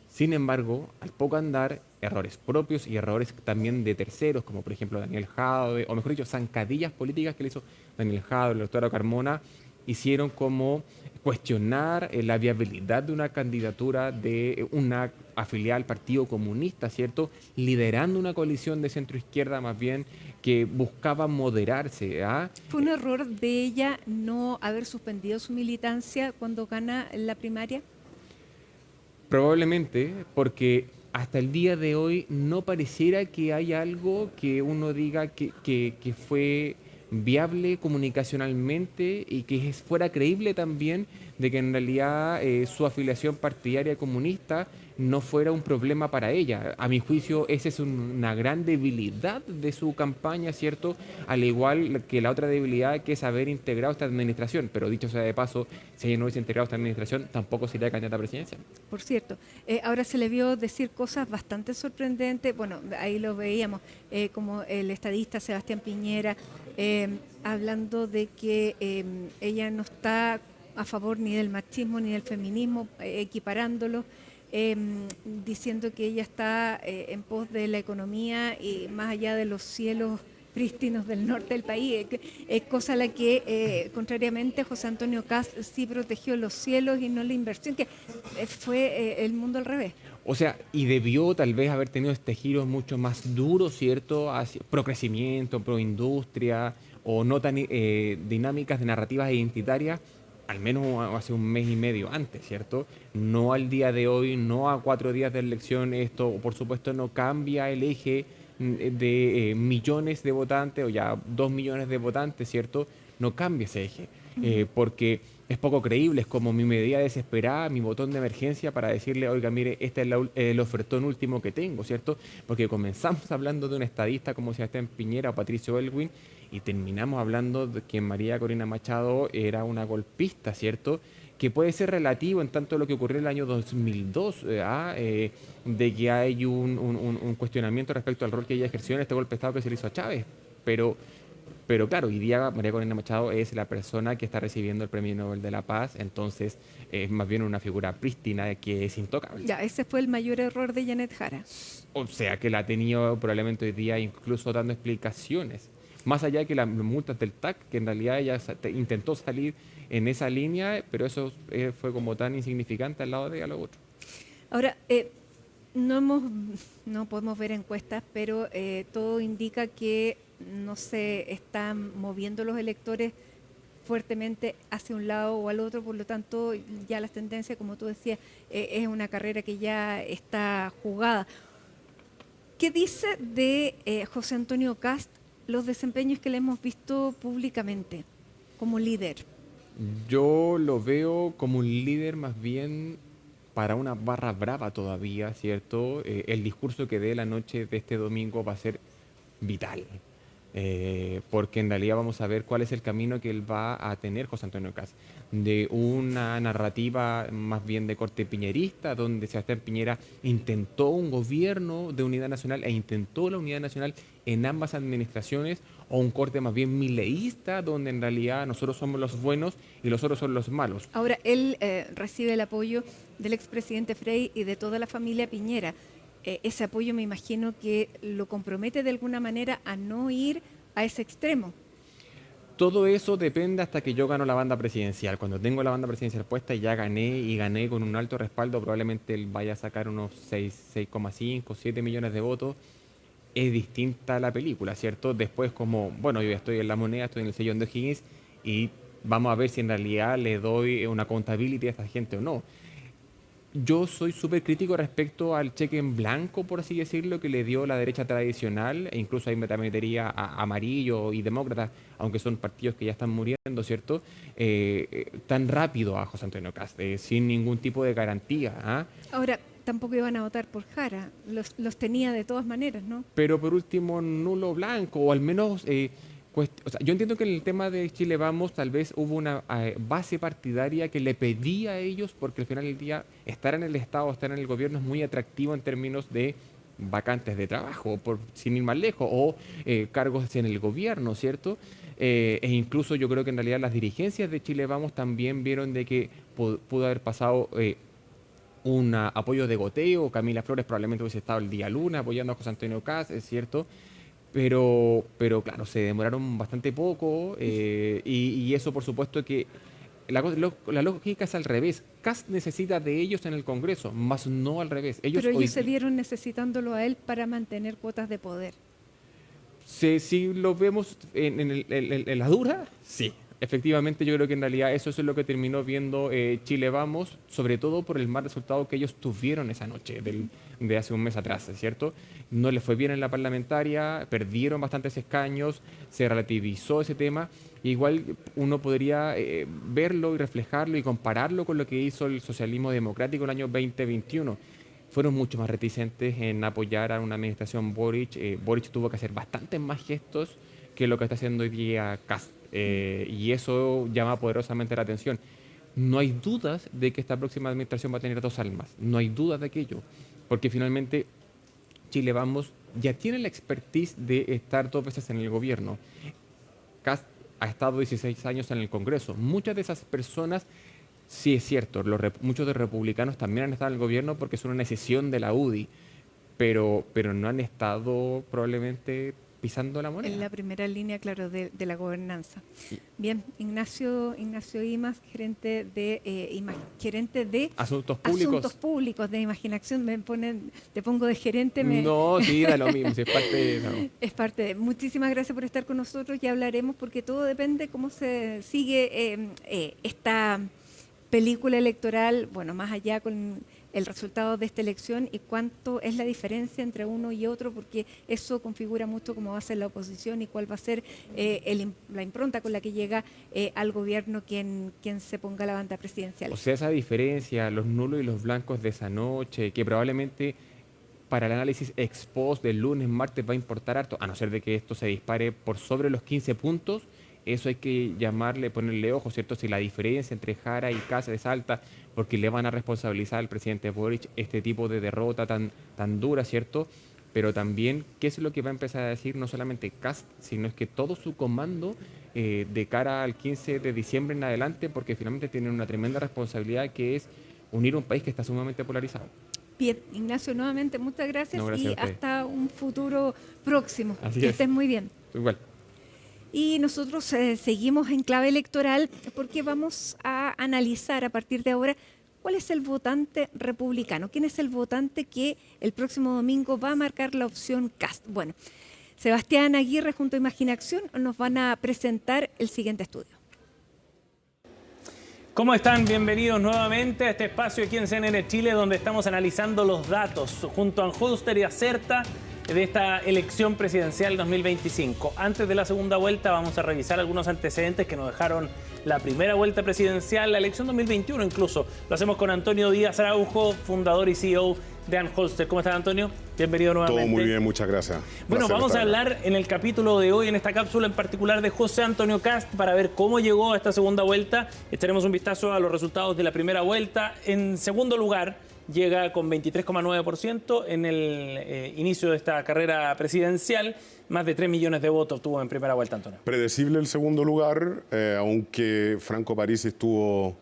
Sin embargo, al poco andar, errores propios y errores también de terceros, como por ejemplo Daniel Jadwe, o mejor dicho, zancadillas políticas que le hizo Daniel Jadwe, la doctora Carmona, hicieron como cuestionar la viabilidad de una candidatura de una afiliada al Partido Comunista, ¿cierto? Liderando una coalición de centroizquierda más bien que buscaba moderarse. ¿Fue un error de ella no haber suspendido su militancia cuando gana la primaria? Probablemente, porque hasta el día de hoy no pareciera que haya algo que uno diga que fue viable comunicacionalmente y que fuera creíble también de que en realidad su afiliación partidaria comunista no fuera un problema para ella. A mi juicio, esa es una gran debilidad de su campaña, ¿cierto? Al igual que la otra debilidad que es haber integrado esta administración. Pero dicho sea de paso, si ella no hubiese integrado esta administración, tampoco sería candidata a presidencia. Por cierto, ahora se le vio decir cosas bastante sorprendentes. Bueno, ahí lo veíamos, como el estadista Sebastián Piñera, hablando de que ella no está a favor ni del machismo ni del feminismo, equiparándolo, diciendo que ella está en pos de la economía y más allá de los cielos prístinos del norte del país, es cosa la que, contrariamente, José Antonio Kast sí protegió los cielos y no la inversión, que fue el mundo al revés. O sea, y debió tal vez haber tenido este giro mucho más duro, ¿cierto? Hacia pro crecimiento, pro industria, o no tan dinámicas de narrativas identitarias, al menos hace un mes y medio antes, ¿cierto? No al día de hoy, no a 4 días de elección. Esto, por supuesto, no cambia el eje de millones de votantes, o ya 2 millones de votantes, ¿cierto? No cambia ese eje, porque es poco creíble, es como mi medida desesperada, mi botón de emergencia para decirle, oiga, mire, este es el ofertón último que tengo, ¿cierto? Porque comenzamos hablando de un estadista como Sebastián Piñera o Patricio Aylwin y terminamos hablando de que María Corina Machado era una golpista, ¿cierto? Que puede ser relativo en tanto lo que ocurrió en el año 2002, de que hay un cuestionamiento respecto al rol que ella ejerció en este golpe de Estado que se le hizo a Chávez, pero claro, hoy día María Corina Machado es la persona que está recibiendo el Premio Nobel de la Paz, entonces es más bien una figura prístina que es intocable. Ya, ese fue el mayor error de Janet Jara. O sea, que la ha tenido probablemente hoy día incluso dando explicaciones. Más allá de que las multas del TAC, que en realidad ella intentó salir en esa línea, pero eso fue como tan insignificante al lado de lo otro. Ahora, no podemos ver encuestas, pero todo indica que no se están moviendo los electores fuertemente hacia un lado o al otro, por lo tanto ya las tendencias, como tú decías, es una carrera que ya está jugada. ¿Qué dice de José Antonio Kast los desempeños que le hemos visto públicamente como líder? Yo lo veo como un líder más bien para una barra brava todavía, ¿cierto? El discurso que dé la noche de este domingo va a ser vital, porque en realidad vamos a ver cuál es el camino que él va a tener, José Antonio Kast, de una narrativa más bien de corte piñerista, donde Sebastián Piñera intentó un gobierno de unidad nacional e intentó la unidad nacional en ambas administraciones, o un corte más bien mileísta, donde en realidad nosotros somos los buenos y los otros son los malos. Ahora, él recibe el apoyo del expresidente Frei y de toda la familia Piñera. Ese apoyo me imagino que lo compromete de alguna manera a no ir a ese extremo. Todo eso depende hasta que yo gano la banda presidencial. Cuando tengo la banda presidencial puesta y ya gané, y gané con un alto respaldo, probablemente él vaya a sacar unos 6,5, 7 millones de votos. Es distinta la película, ¿cierto? Después, como, bueno, yo ya estoy en la moneda, estoy en el sillón de O'Higgins, y vamos a ver si en realidad le doy una accountability a esta gente o no. Yo soy súper crítico respecto al cheque en blanco, por así decirlo, que le dio la derecha tradicional, e incluso ahí me metería a Amarillo y Demócratas, aunque son partidos que ya están muriendo, ¿cierto? Tan rápido a José Antonio Kast, sin ningún tipo de garantía. ¿Ah? Ahora, tampoco iban a votar por Jara, los tenía de todas maneras, ¿no? Pero por último, nulo blanco, o al menos... o sea, yo entiendo que en el tema de Chile Vamos tal vez hubo una base partidaria que le pedía a ellos, porque al final del día estar en el Estado, estar en el gobierno es muy atractivo en términos de vacantes de trabajo, sin ir más lejos, o cargos en el gobierno, ¿cierto? E incluso yo creo que en realidad las dirigencias de Chile Vamos también vieron de que pudo haber pasado un apoyo de goteo. Camila Flores probablemente hubiese estado el día luna apoyando a José Antonio Kast, es cierto. Pero claro, se demoraron bastante poco, y eso por supuesto que la lógica es al revés. Kast necesita de ellos en el Congreso, más no al revés. Pero ellos se vieron necesitándolo a él para mantener cuotas de poder. Si lo vemos en la dura, sí. Efectivamente, yo creo que en realidad eso es lo que terminó viendo Chile Vamos, sobre todo por el mal resultado que ellos tuvieron esa noche de hace un mes atrás, ¿cierto? No les fue bien en la parlamentaria, perdieron bastantes escaños, se relativizó ese tema. Igual uno podría verlo y reflejarlo y compararlo con lo que hizo el socialismo democrático en el año 2021. Fueron mucho más reticentes en apoyar a una administración Boric. Boric tuvo que hacer bastantes más gestos que lo que está haciendo hoy día Kast. Y eso llama poderosamente la atención. No hay dudas de que esta próxima administración va a tener dos almas. No hay dudas de aquello. Porque finalmente Chile Vamos ya tiene la expertise de estar 2 veces en el gobierno. Kast ha estado 16 años en el Congreso. Muchas de esas personas, sí es cierto, muchos de los republicanos también han estado en el gobierno porque son una decisión de la UDI, pero no han estado probablemente pisando la moneda. En la primera línea, claro, de la gobernanza. Bien, Ignacio Imas, gerente de Asuntos Públicos de Imaginación. Te pongo de gerente. No, sí, da lo mismo, si es parte de... No. Es parte de... Muchísimas gracias por estar con nosotros, ya hablaremos, porque todo depende cómo se sigue esta película electoral, bueno, más allá con el resultado de esta elección y cuánto es la diferencia entre uno y otro, porque eso configura mucho cómo va a ser la oposición y cuál va a ser la impronta con la que llega al gobierno quien se ponga la banda presidencial. O sea, esa diferencia, los nulos y los blancos de esa noche, que probablemente para el análisis ex post del lunes, martes va a importar harto, a no ser de que esto se dispare por sobre los 15 puntos, eso hay que ponerle ojo, ¿cierto? Si la diferencia entre Jara y Kast es alta, porque le van a responsabilizar al presidente Boric este tipo de derrota tan dura, ¿cierto? Pero también, ¿qué es lo que va a empezar a decir no solamente Kast, sino es que todo su comando de cara al 15 de diciembre en adelante, porque finalmente tienen una tremenda responsabilidad que es unir un país que está sumamente polarizado? Bien, Ignacio, nuevamente muchas gracias, gracias y hasta un futuro próximo. Así que es. estés muy bien. Igual. Y nosotros seguimos en clave electoral porque vamos a analizar a partir de ahora cuál es el votante republicano, quién es el votante que el próximo domingo va a marcar la opción Kast. Bueno, Sebastián Aguirre junto a Imaginación nos van a presentar el siguiente estudio. ¿Cómo están? Bienvenidos nuevamente a este espacio aquí en CNN Chile, donde estamos analizando los datos junto a Anholster y Acerta de esta elección presidencial 2025. Antes de la segunda vuelta vamos a revisar algunos antecedentes que nos dejaron la primera vuelta presidencial, la elección 2021 incluso. Lo hacemos con Antonio Díaz Araujo, fundador y CEO de Anholster. ¿Cómo estás, Antonio? Bienvenido nuevamente. Todo muy bien, muchas gracias. Bueno, vamos a hablar en el capítulo de hoy, en esta cápsula en particular, de José Antonio Kast para ver cómo llegó a esta segunda vuelta. Echaremos un vistazo a los resultados de la primera vuelta. En segundo lugar, llega con 23,9% en el inicio de esta carrera presidencial. Más de 3 millones de votos tuvo en primera vuelta, Antonio. Predecible el segundo lugar, aunque Franco Parisi estuvo,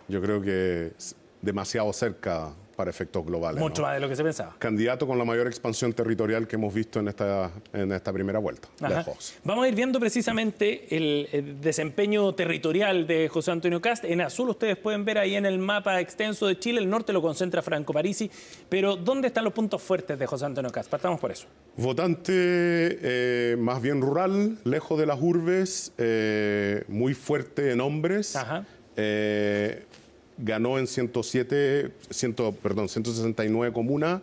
yo creo que demasiado cerca para efectos globales. Mucho más de lo que se pensaba. Candidato con la mayor expansión territorial que hemos visto en esta primera vuelta. Lejos. Vamos a ir viendo precisamente el desempeño territorial de José Antonio Kast. En azul ustedes pueden ver ahí en el mapa extenso de Chile, el norte lo concentra Franco Parisi, pero ¿dónde están los puntos fuertes de José Antonio Kast? Partamos por eso. Votante más bien rural, lejos de las urbes, muy fuerte en hombres. Ganó en 169 comunas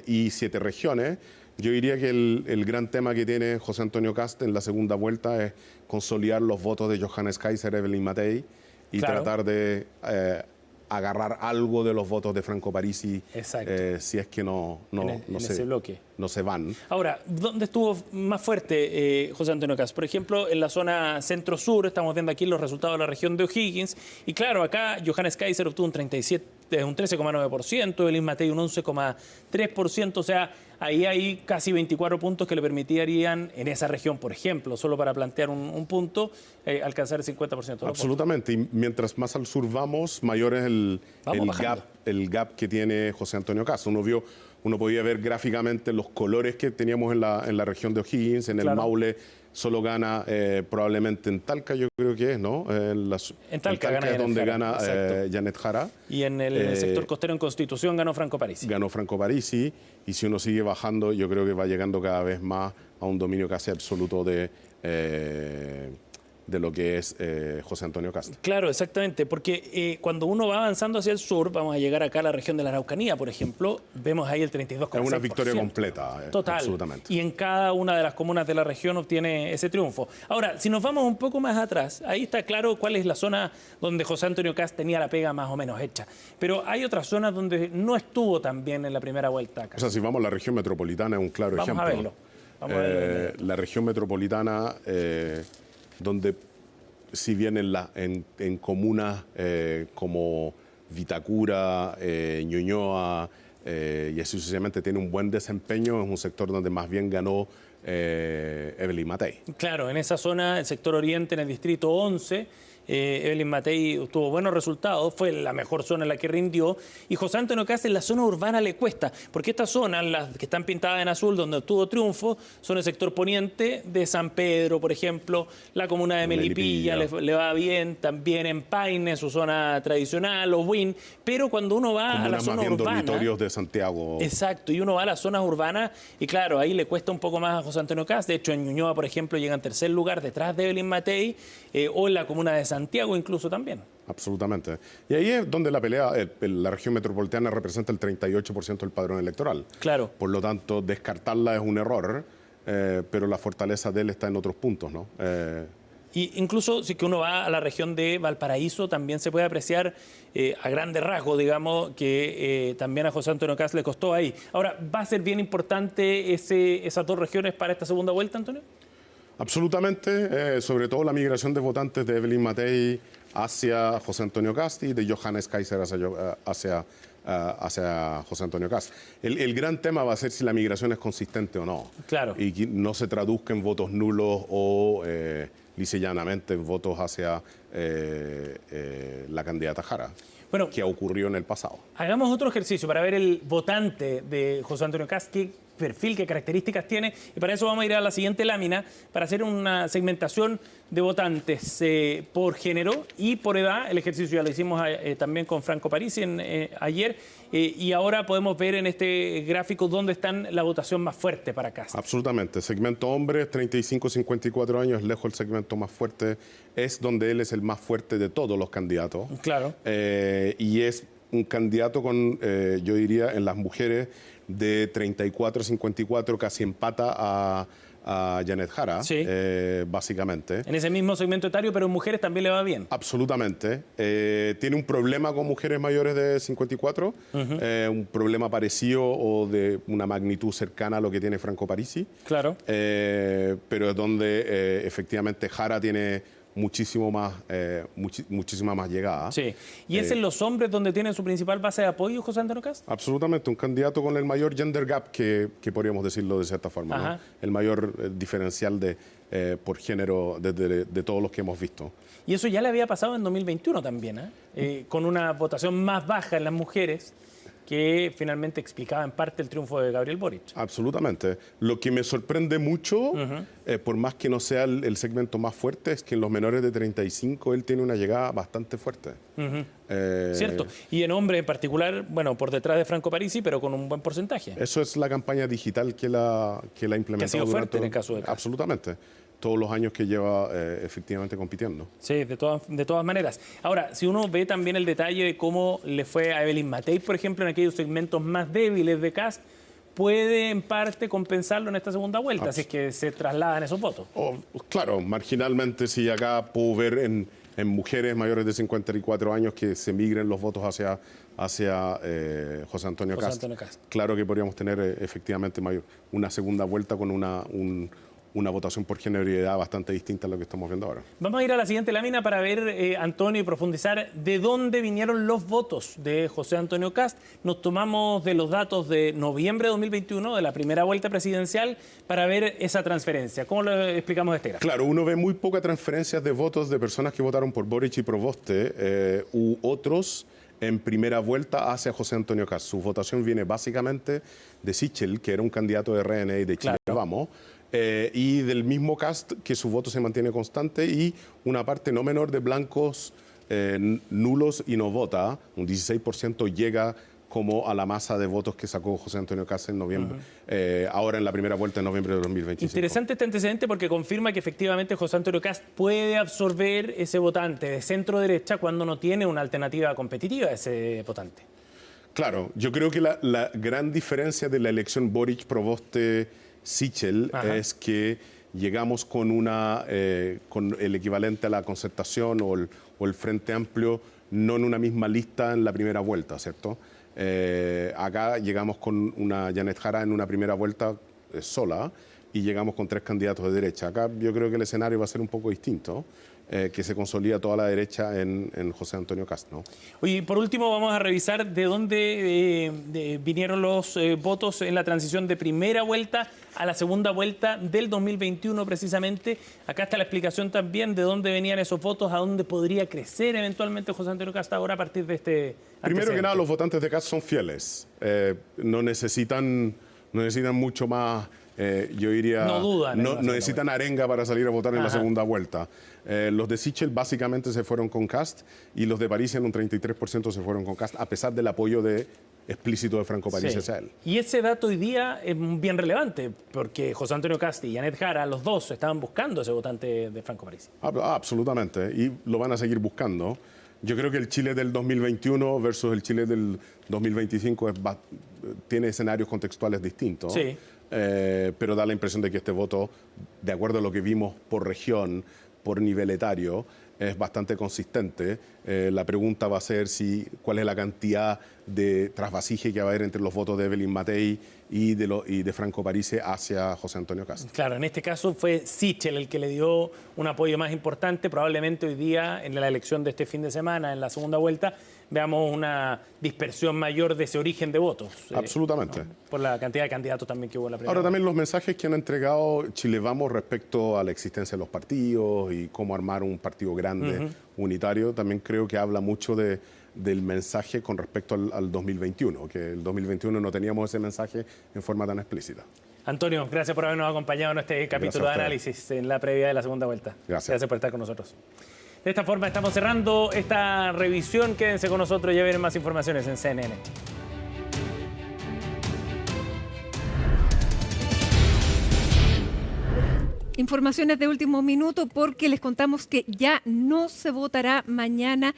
y 7 regiones. Yo diría que el gran tema que tiene José Antonio Kast en la segunda vuelta es consolidar los votos de Johannes Kaiser, Evelyn Matei y tratar de agarrar algo de los votos de Franco Parisi si es que no se van. Ahora, ¿dónde estuvo más fuerte José Antonio Kast? Por ejemplo, en la zona centro-sur, estamos viendo aquí los resultados de la región de O'Higgins, y claro, acá Johannes Kaiser obtuvo un 13,9%, Evelyn Matei un 11,3%, o sea, ahí hay casi 24 puntos que le permitirían en esa región, por ejemplo, solo para plantear un punto, alcanzar el 50%. Absolutamente, y mientras más al sur vamos, mayor es el gap que tiene José Antonio Kast. Uno podía ver gráficamente los colores que teníamos en la región de O'Higgins, en el Maule solo gana probablemente en Talca, yo creo que es, ¿no? En Talca es donde gana Janet Jara. Y en el sector costero en Constitución ganó Franco Parisi. Ganó Franco Parisi, y si uno sigue bajando, yo creo que va llegando cada vez más a un dominio casi absoluto de lo que es José Antonio Kast. Claro, exactamente, porque cuando uno va avanzando hacia el sur, vamos a llegar acá a la región de la Araucanía, por ejemplo, vemos ahí el 32,6%. Es una victoria completa. Total. Absolutamente. Y en cada una de las comunas de la región obtiene ese triunfo. Ahora, si nos vamos un poco más atrás, ahí está claro cuál es la zona donde José Antonio Kast tenía la pega más o menos hecha. Pero hay otras zonas donde no estuvo tan bien en la primera vuelta acá. O sea, si vamos a la región metropolitana, es un claro ejemplo. Vamos a verlo. La región metropolitana, donde si bien en comunas como Vitacura, Ñuñoa y así sucesivamente tiene un buen desempeño, es un sector donde más bien ganó Evelyn Matei. Claro, en esa zona, el sector oriente, en el distrito 11, Evelyn Matei tuvo buenos resultados, fue la mejor zona en la que rindió, y José Antonio Kast en la zona urbana le cuesta, porque estas zonas, las que están pintadas en azul, donde obtuvo triunfo, son el sector poniente de San Pedro, por ejemplo, la comuna de Melipilla le va bien, también en Paine, su zona tradicional, Obuin, pero cuando uno va a la zona urbana... dormitorios de Santiago. Exacto, y uno va a las zonas urbanas, y claro, ahí le cuesta un poco más a José Antonio Kast. De hecho, en Ñuñoa, por ejemplo, llega en tercer lugar detrás de Evelyn Matei, o en la comuna de Santiago incluso también. Absolutamente. Y ahí es donde la pelea, la región metropolitana representa el 38% del padrón electoral. Claro. Por lo tanto, descartarla es un error, pero la fortaleza de él está en otros puntos, ¿no? Y incluso si que uno va a la región de Valparaíso, también se puede apreciar a grandes rasgos, digamos, que también a José Antonio Kast le costó ahí. Ahora, ¿va a ser bien importante esas dos regiones para esta segunda vuelta, Antonio? Absolutamente, sobre todo la migración de votantes de Evelyn Matei hacia José Antonio Kast y de Johannes Kaiser hacia José Antonio Kast. El gran tema va a ser si la migración es consistente o no. Claro. Y que no se traduzca en votos nulos o lisa y llanamente en votos hacia la candidata Jara. Bueno, que ocurrió en el pasado. Hagamos otro ejercicio para ver el votante de José Antonio Kast, perfil, qué características tiene. Y para eso vamos a ir a la siguiente lámina para hacer una segmentación de votantes por género y por edad. El ejercicio ya lo hicimos también con Franco Parisi ayer. Y ahora podemos ver en este gráfico dónde están la votación más fuerte para Kast. Absolutamente. Segmento hombres, 35-54 años, lejos el segmento más fuerte. Es donde él es el más fuerte de todos los candidatos. Claro. Y es un candidato con, yo diría, en las mujeres de 34-54, casi empata a Janet Jara, sí, básicamente. En ese mismo segmento etario, pero en mujeres también le va bien. Absolutamente. Tiene un problema con mujeres mayores de 54, un problema parecido o de una magnitud cercana a lo que tiene Franco Parisi. Claro. Pero es donde efectivamente Jara tiene muchísimo más, muchísima más llegada. Sí. ¿Y es en los hombres donde tiene su principal base de apoyo José Antonio Kast? Absolutamente, un candidato con el mayor gender gap que podríamos decirlo de cierta forma, ¿no? El mayor diferencial por género de todos los que hemos visto. Y eso ya le había pasado en 2021 también, con una votación más baja en las mujeres, que finalmente explicaba en parte el triunfo de Gabriel Boric. Absolutamente. Lo que me sorprende mucho, por más que no sea el segmento más fuerte, es que en los menores de 35 él tiene una llegada bastante fuerte. Cierto. Y en hombres en particular, bueno, por detrás de Franco Parisi, pero con un buen porcentaje. Eso es la campaña digital que la implementado. Que ha sido fuerte en el caso de Kast. Absolutamente. Todos los años que lleva efectivamente compitiendo. Sí, de todas maneras. Ahora, si uno ve también el detalle de cómo le fue a Evelyn Matei, por ejemplo, en aquellos segmentos más débiles de Kast, puede en parte compensarlo en esta segunda vuelta, si es que se trasladan esos votos. Claro, marginalmente, si acá puedo ver en mujeres mayores de 54 años que se migren los votos hacia José Antonio Kast. Claro que podríamos tener efectivamente una segunda vuelta con una votación por género y edad bastante distinta a lo que estamos viendo ahora. Vamos a ir a la siguiente lámina para ver, Antonio, y profundizar de dónde vinieron los votos de José Antonio Kast. Nos tomamos de los datos de noviembre de 2021, de la primera vuelta presidencial, para ver esa transferencia. ¿Cómo lo explicamos este gráfico? Claro, uno ve muy pocas transferencias de votos de personas que votaron por Boric y Provoste u otros en primera vuelta hacia José Antonio Kast. Su votación viene básicamente de Sichel, que era un candidato de RN y de Chile Vamos, y del mismo Kast, que su voto se mantiene constante, y una parte no menor de blancos nulos y no vota, un 16% llega como a la masa de votos que sacó José Antonio Kast en noviembre, ahora en la primera vuelta de noviembre de 2025. Interesante este antecedente porque confirma que efectivamente José Antonio Kast puede absorber ese votante de centro-derecha cuando no tiene una alternativa competitiva a ese votante. Claro, yo creo que la gran diferencia de la elección Boric-Provoste-Sichel es que llegamos con con el equivalente a la concertación o el Frente Amplio, no en una misma lista en la primera vuelta, ¿cierto? Acá llegamos con una Janet Jara en una primera vuelta sola y llegamos con 3 candidatos de derecha. Acá yo creo que el escenario va a ser un poco distinto, que se consolida toda la derecha en José Antonio Kast, ¿no? Oye, por último vamos a revisar de dónde vinieron los votos en la transición de primera vuelta a la segunda vuelta del 2021 precisamente. Acá está la explicación también de dónde venían esos votos, a dónde podría crecer eventualmente José Antonio Kast ahora a partir de este Primero que nada, los votantes de Kast son fieles. No necesitan mucho más. Yo diría, no dudan, no necesitan arenga para salir a votar en la segunda vuelta. Los de Sichel básicamente se fueron con Kast y los de Parisi en un 33% se fueron con Kast, a pesar del apoyo explícito de Franco Parisi hacia él. Y ese dato hoy día es bien relevante, porque José Antonio Kast y Janet Jara, los dos, estaban buscando ese votante de Franco Parisi. Absolutamente, y lo van a seguir buscando. Yo creo que el Chile del 2021 versus el Chile del 2025 tiene escenarios contextuales distintos. Sí. Pero da la impresión de que este voto, de acuerdo a lo que vimos por región, por nivel etario, es bastante consistente. La pregunta va a ser cuál es la cantidad de trasvasije que va a haber entre los votos de Evelyn Matei y de Franco Parisi hacia José Antonio Kast. Claro, en este caso fue Sichel el que le dio un apoyo más importante. Probablemente hoy día, en la elección de este fin de semana, en la segunda vuelta, veamos una dispersión mayor de ese origen de votos. Absolutamente. ¿No? Por la cantidad de candidatos también que hubo en la primera. Ahora también los mensajes que han entregado Chile Vamos respecto a la existencia de los partidos y cómo armar un partido grande, unitario, también creo que habla mucho de del mensaje con respecto al 2021, que el 2021 no teníamos ese mensaje en forma tan explícita. Antonio, gracias por habernos acompañado en este capítulo de análisis en la previa de la segunda vuelta. Gracias por estar con nosotros. De esta forma estamos cerrando esta revisión. Quédense con nosotros, ya vienen más informaciones en CNN. Informaciones de último minuto porque les contamos que ya no se votará mañana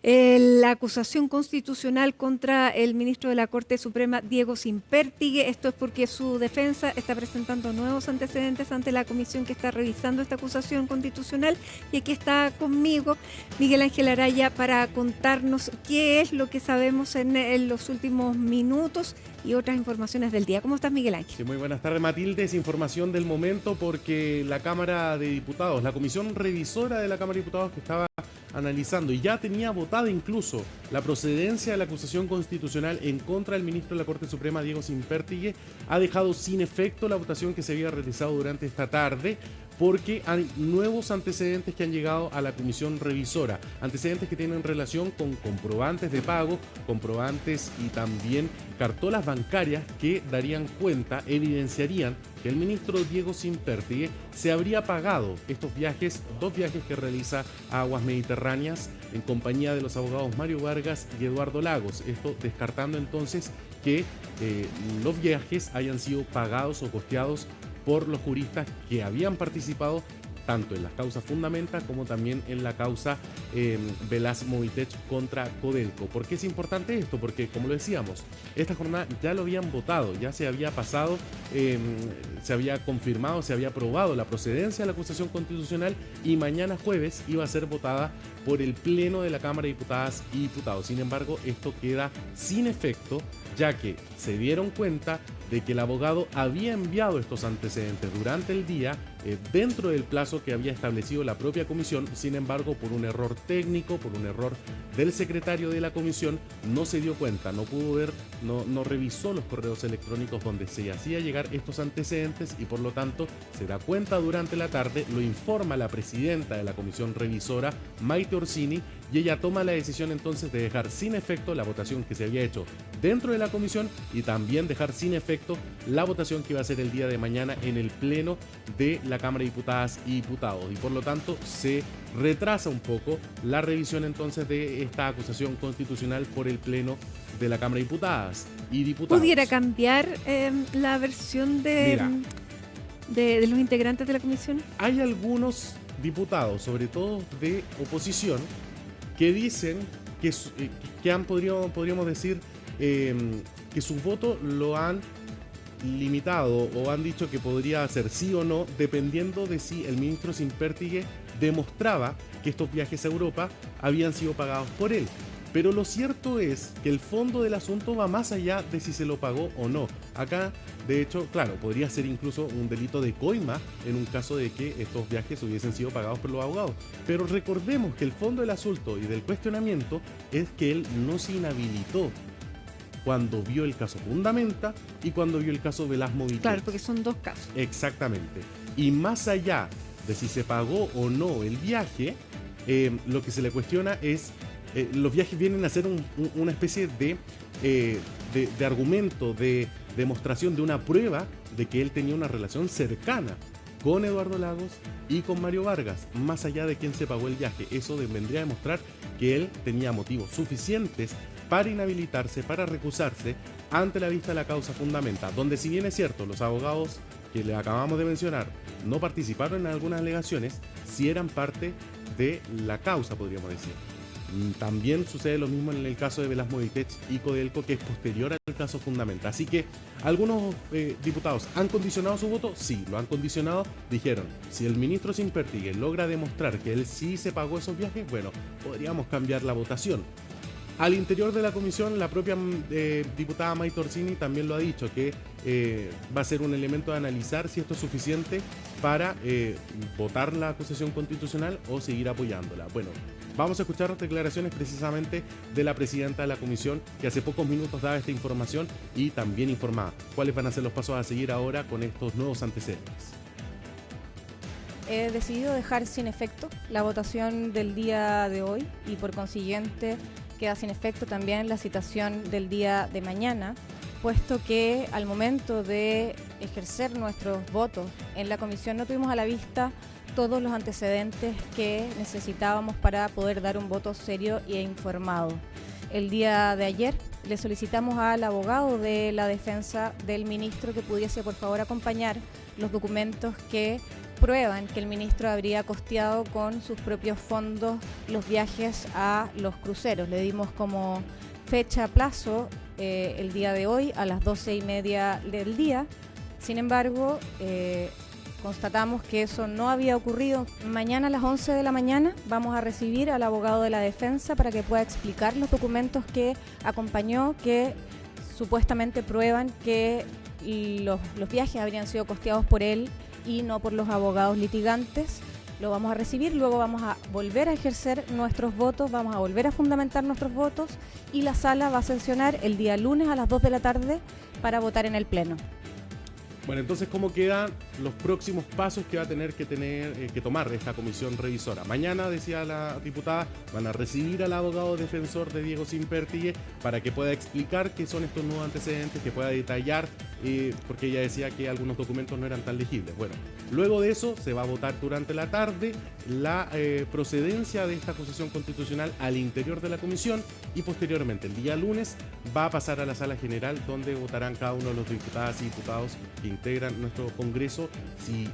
la acusación constitucional contra el ministro de la Corte Suprema, Diego Sempértigue. Esto es porque su defensa está presentando nuevos antecedentes ante la comisión que está revisando esta acusación constitucional. Y aquí está conmigo Miguel Ángel Araya para contarnos qué es lo que sabemos en los últimos minutos y otras informaciones del día. ¿Cómo estás, Miguel Ángel? Sí, muy buenas tardes, Matilde. Es información del momento porque la Cámara de Diputados, la comisión revisora de la Cámara de Diputados que estaba analizando y ya tenía votada incluso la procedencia de la acusación constitucional en contra del ministro de la Corte Suprema, Diego Sempértigue, ha dejado sin efecto la votación que se había realizado durante esta tarde porque hay nuevos antecedentes que han llegado a la comisión revisora, antecedentes que tienen relación con comprobantes de pago, comprobantes y también cartolas bancarias que darían cuenta, evidenciarían que el ministro Diego Sempértigue se habría pagado estos viajes, 2 viajes que realiza a aguas mediterráneas en compañía de los abogados Mario Vargas y Eduardo Lagos. Esto descartando entonces que los viajes hayan sido pagados o costeados por los juristas que habían participado tanto en las causas Fundamenta como también en la causa Velaz Movitech contra Codelco. ¿Por qué es importante esto? Porque, como lo decíamos, esta jornada ya lo habían votado, ya se había pasado, se había confirmado, se había aprobado la procedencia de la acusación constitucional y mañana jueves iba a ser votada por el Pleno de la Cámara de Diputadas y Diputados. Sin embargo, esto queda sin efecto, ya que se dieron cuenta de que el abogado había enviado estos antecedentes durante el día dentro del plazo que había establecido la propia comisión. Sin embargo, por un error técnico, por un error del secretario de la comisión, no se dio cuenta, no pudo ver, no revisó los correos electrónicos donde se hacía llegar estos antecedentes y por lo tanto se da cuenta durante la tarde, lo informa la presidenta de la comisión revisora, Maite Orsini, y ella toma la decisión entonces de dejar sin efecto la votación que se había hecho dentro de la comisión y también dejar sin efecto la votación que va a ser el día de mañana en el Pleno de la Cámara de Diputadas y Diputados. Y por lo tanto se retrasa un poco la revisión entonces de esta acusación constitucional por el Pleno de la Cámara de Diputadas y Diputados. ¿Pudiera cambiar la versión de los integrantes de la comisión? Hay algunos diputados, sobre todo de oposición, que dicen que han, podríamos decir, que su voto lo han limitado o han dicho que podría ser sí o no, dependiendo de si el ministro Sempértigue demostraba que estos viajes a Europa habían sido pagados por él. Pero lo cierto es que el fondo del asunto va más allá de si se lo pagó o no. Acá, de hecho, claro, podría ser incluso un delito de coima en un caso de que estos viajes hubiesen sido pagados por los abogados. Pero recordemos que el fondo del asunto y del cuestionamiento es que él no se inhabilitó cuando vio el caso Fundamenta y cuando vio el caso Velaz Movitech. Claro, porque son 2 casos. Exactamente. Y más allá de si se pagó o no el viaje, lo que se le cuestiona es los viajes vienen a ser una especie de argumento, de demostración, de una prueba de que él tenía una relación cercana con Eduardo Lagos y con Mario Vargas, más allá de quién se pagó el viaje. Eso vendría a demostrar que él tenía motivos suficientes para inhabilitarse, para recusarse ante la vista de la causa Fundamenta, donde si bien es cierto, los abogados que le acabamos de mencionar no participaron en algunas alegaciones, sí eran parte de la causa, podríamos decir. También sucede lo mismo en el caso de Velaz Movitech y Codelco, que es posterior al caso Fundamenta. Así que algunos diputados han condicionado su voto, sí, lo han condicionado. Dijeron, si el ministro Sempértigue logra demostrar que él sí se pagó esos viajes, bueno, podríamos cambiar la votación. Al interior de la comisión, la propia diputada Maite Orsini también lo ha dicho, que va a ser un elemento de analizar si esto es suficiente para votar la acusación constitucional o seguir apoyándola. Bueno, vamos a escuchar declaraciones precisamente de la presidenta de la comisión, que hace pocos minutos daba esta información y también informaba cuáles van a ser los pasos a seguir ahora con estos nuevos antecedentes. He decidido dejar sin efecto la votación del día de hoy y por consiguiente queda sin efecto también la citación del día de mañana, puesto que al momento de ejercer nuestros votos en la comisión no tuvimos a la vista todos los antecedentes que necesitábamos para poder dar un voto serio e informado. El día de ayer le solicitamos al abogado de la defensa del ministro que pudiese por favor acompañar los documentos que prueban que el ministro habría costeado con sus propios fondos los viajes a los cruceros. Le dimos como fecha plazo el día de hoy a las 12:30 del día. Sin embargo, constatamos que eso no había ocurrido. Mañana a las 11 de la mañana vamos a recibir al abogado de la defensa para que pueda explicar los documentos que acompañó, que supuestamente prueban que los viajes habrían sido costeados por él y no por los abogados litigantes. Lo vamos a recibir, luego vamos a volver a ejercer nuestros votos, vamos a volver a fundamentar nuestros votos y la sala va a sesionar el día lunes a las 2 de la tarde para votar en el Pleno. Bueno, entonces, ¿cómo quedan los próximos pasos que va a tener que tomar esta comisión revisora? Mañana, decía la diputada, van a recibir al abogado defensor de Diego Simpertigue para que pueda explicar qué son estos nuevos antecedentes, que pueda detallar, porque ella decía que algunos documentos no eran tan legibles. Bueno, luego de eso se va a votar durante la tarde la procedencia de esta acusación constitucional al interior de la comisión y posteriormente, el día lunes, va a pasar a la sala general donde votarán cada uno de los diputadas y diputados que integran nuestro Congreso si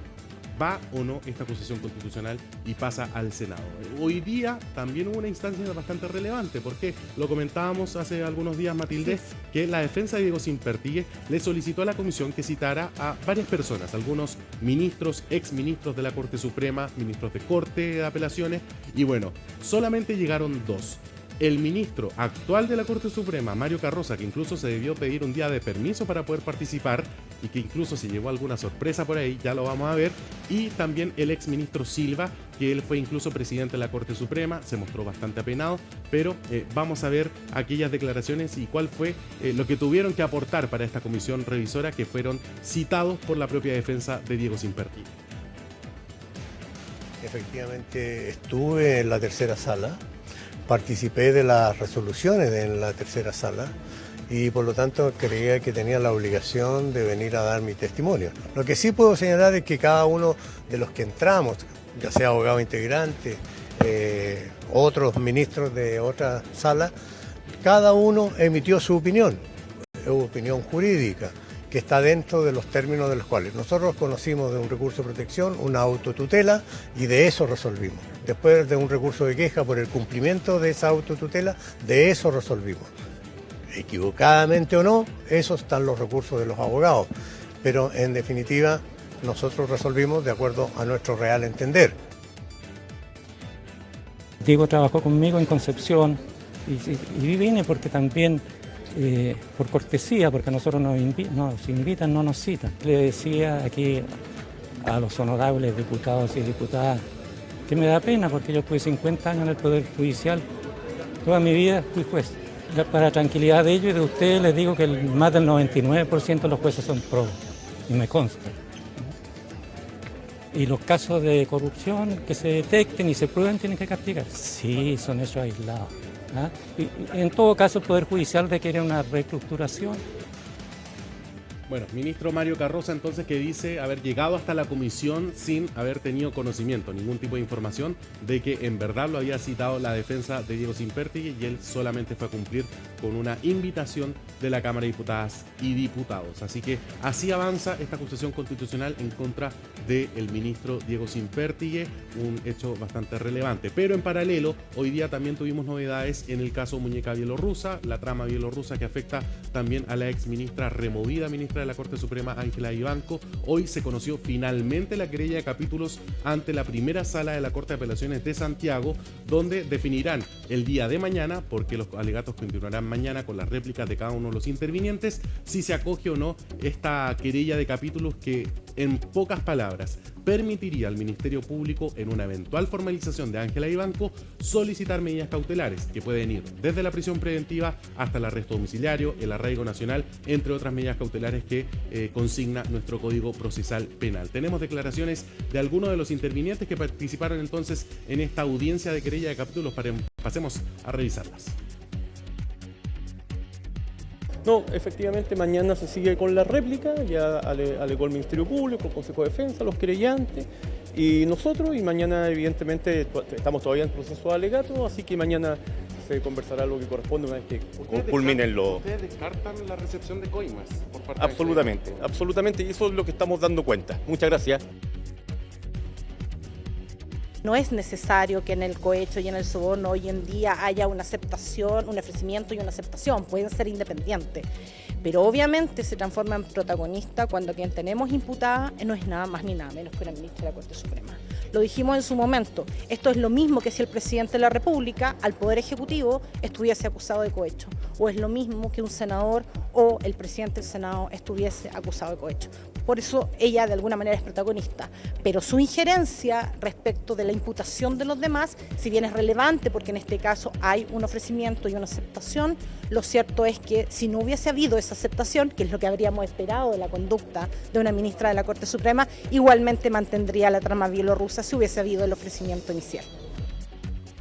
va o no esta acusación constitucional y pasa al Senado. Hoy día también hubo una instancia bastante relevante, porque lo comentábamos hace algunos días, Matilde, que la defensa de Diego Simpertigue le solicitó a la comisión que citara a varias personas, algunos ministros, exministros de la Corte Suprema, ministros de Corte de Apelaciones, y bueno, solamente llegaron 2. El ministro actual de la Corte Suprema, Mario Carroza, que incluso se debió pedir un día de permiso para poder participar y que incluso se llevó alguna sorpresa por ahí, ya lo vamos a ver, y también el exministro Silva, que él fue incluso presidente de la Corte Suprema, se mostró bastante apenado, pero vamos a ver aquellas declaraciones y cuál fue lo que tuvieron que aportar para esta comisión revisora, que fueron citados por la propia defensa de Diego Simpertigue. Efectivamente, estuve en la tercera sala. Participé de las resoluciones en la tercera sala y por lo tanto creía que tenía la obligación de venir a dar mi testimonio. Lo que sí puedo señalar es que cada uno de los que entramos, ya sea abogado integrante, otros ministros de otra sala, cada uno emitió su opinión jurídica, que está dentro de los términos de los cuales nosotros conocimos de un recurso de protección, una autotutela, y de eso resolvimos. Después de un recurso de queja por el cumplimiento de esa autotutela, de eso resolvimos. Equivocadamente o no, esos están los recursos de los abogados, pero en definitiva nosotros resolvimos de acuerdo a nuestro real entender. Diego trabajó conmigo en Concepción y vine porque también, por cortesía, porque a nosotros nos invitan, no nos citan. Le decía aquí a los honorables diputados y diputadas que me da pena porque yo fui 50 años en el Poder Judicial, toda mi vida fui juez. Para tranquilidad de ellos y de ustedes les digo que más del 99% de los jueces son probos, y me consta. Y los casos de corrupción que se detecten y se prueben tienen que castigar. Sí, son hechos aislados. ¿Ah? Y en todo caso el Poder Judicial requiere una reestructuración. Bueno, ministro Mario Carroza entonces, que dice haber llegado hasta la comisión sin haber tenido conocimiento, ningún tipo de información de que en verdad lo había citado la defensa de Diego Simpertigue y él solamente fue a cumplir con una invitación de la Cámara de Diputadas y Diputados. Así que así avanza esta acusación constitucional en contra del ministro Diego Simpertigue, un hecho bastante relevante. Pero en paralelo, hoy día también tuvimos novedades en el caso Muñeca Bielorrusa, la trama bielorrusa que afecta también a la exministra, removida ministra de la Corte Suprema, Ángela Ivanco. Hoy se conoció finalmente la querella de capítulos ante la primera sala de la Corte de Apelaciones de Santiago, donde definirán el día de mañana, porque los alegatos continuarán mañana con las réplicas de cada uno de los intervinientes, si se acoge o no esta querella de capítulos que, en pocas palabras, permitiría al Ministerio Público, en una eventual formalización de Ángela Ivanco, solicitar medidas cautelares que pueden ir desde la prisión preventiva hasta el arresto domiciliario, el arraigo nacional, entre otras medidas cautelares que consigna nuestro Código Procesal Penal. Tenemos declaraciones de algunos de los intervinientes que participaron entonces en esta audiencia de querella de capítulos. Pasemos a revisarlas. No, efectivamente mañana se sigue con la réplica, ya alegó el Ministerio Público, el Consejo de Defensa, los querellantes y nosotros, y mañana evidentemente estamos todavía en proceso de alegato, así que mañana se conversará lo que corresponde una vez que culminen los... ¿Ustedes descartan la recepción de coimas por parte Absolutamente, absolutamente, y eso es lo que estamos dando cuenta. Muchas gracias. No es necesario que en el cohecho y en el soborno hoy en día haya una aceptación, un ofrecimiento y una aceptación, pueden ser independientes. Pero obviamente se transforma en protagonista cuando quien tenemos imputada no es nada más ni nada menos que una ministra de la Corte Suprema. Lo dijimos en su momento, esto es lo mismo que si el presidente de la República, al Poder Ejecutivo, estuviese acusado de cohecho. O es lo mismo que un senador o el presidente del Senado estuviese acusado de cohecho. Por eso ella de alguna manera es protagonista, pero su injerencia respecto de la imputación de los demás, si bien es relevante porque en este caso hay un ofrecimiento y una aceptación, lo cierto es que si no hubiese habido esa aceptación, que es lo que habríamos esperado de la conducta de una ministra de la Corte Suprema, igualmente mantendría la trama bielorrusa si hubiese habido el ofrecimiento inicial.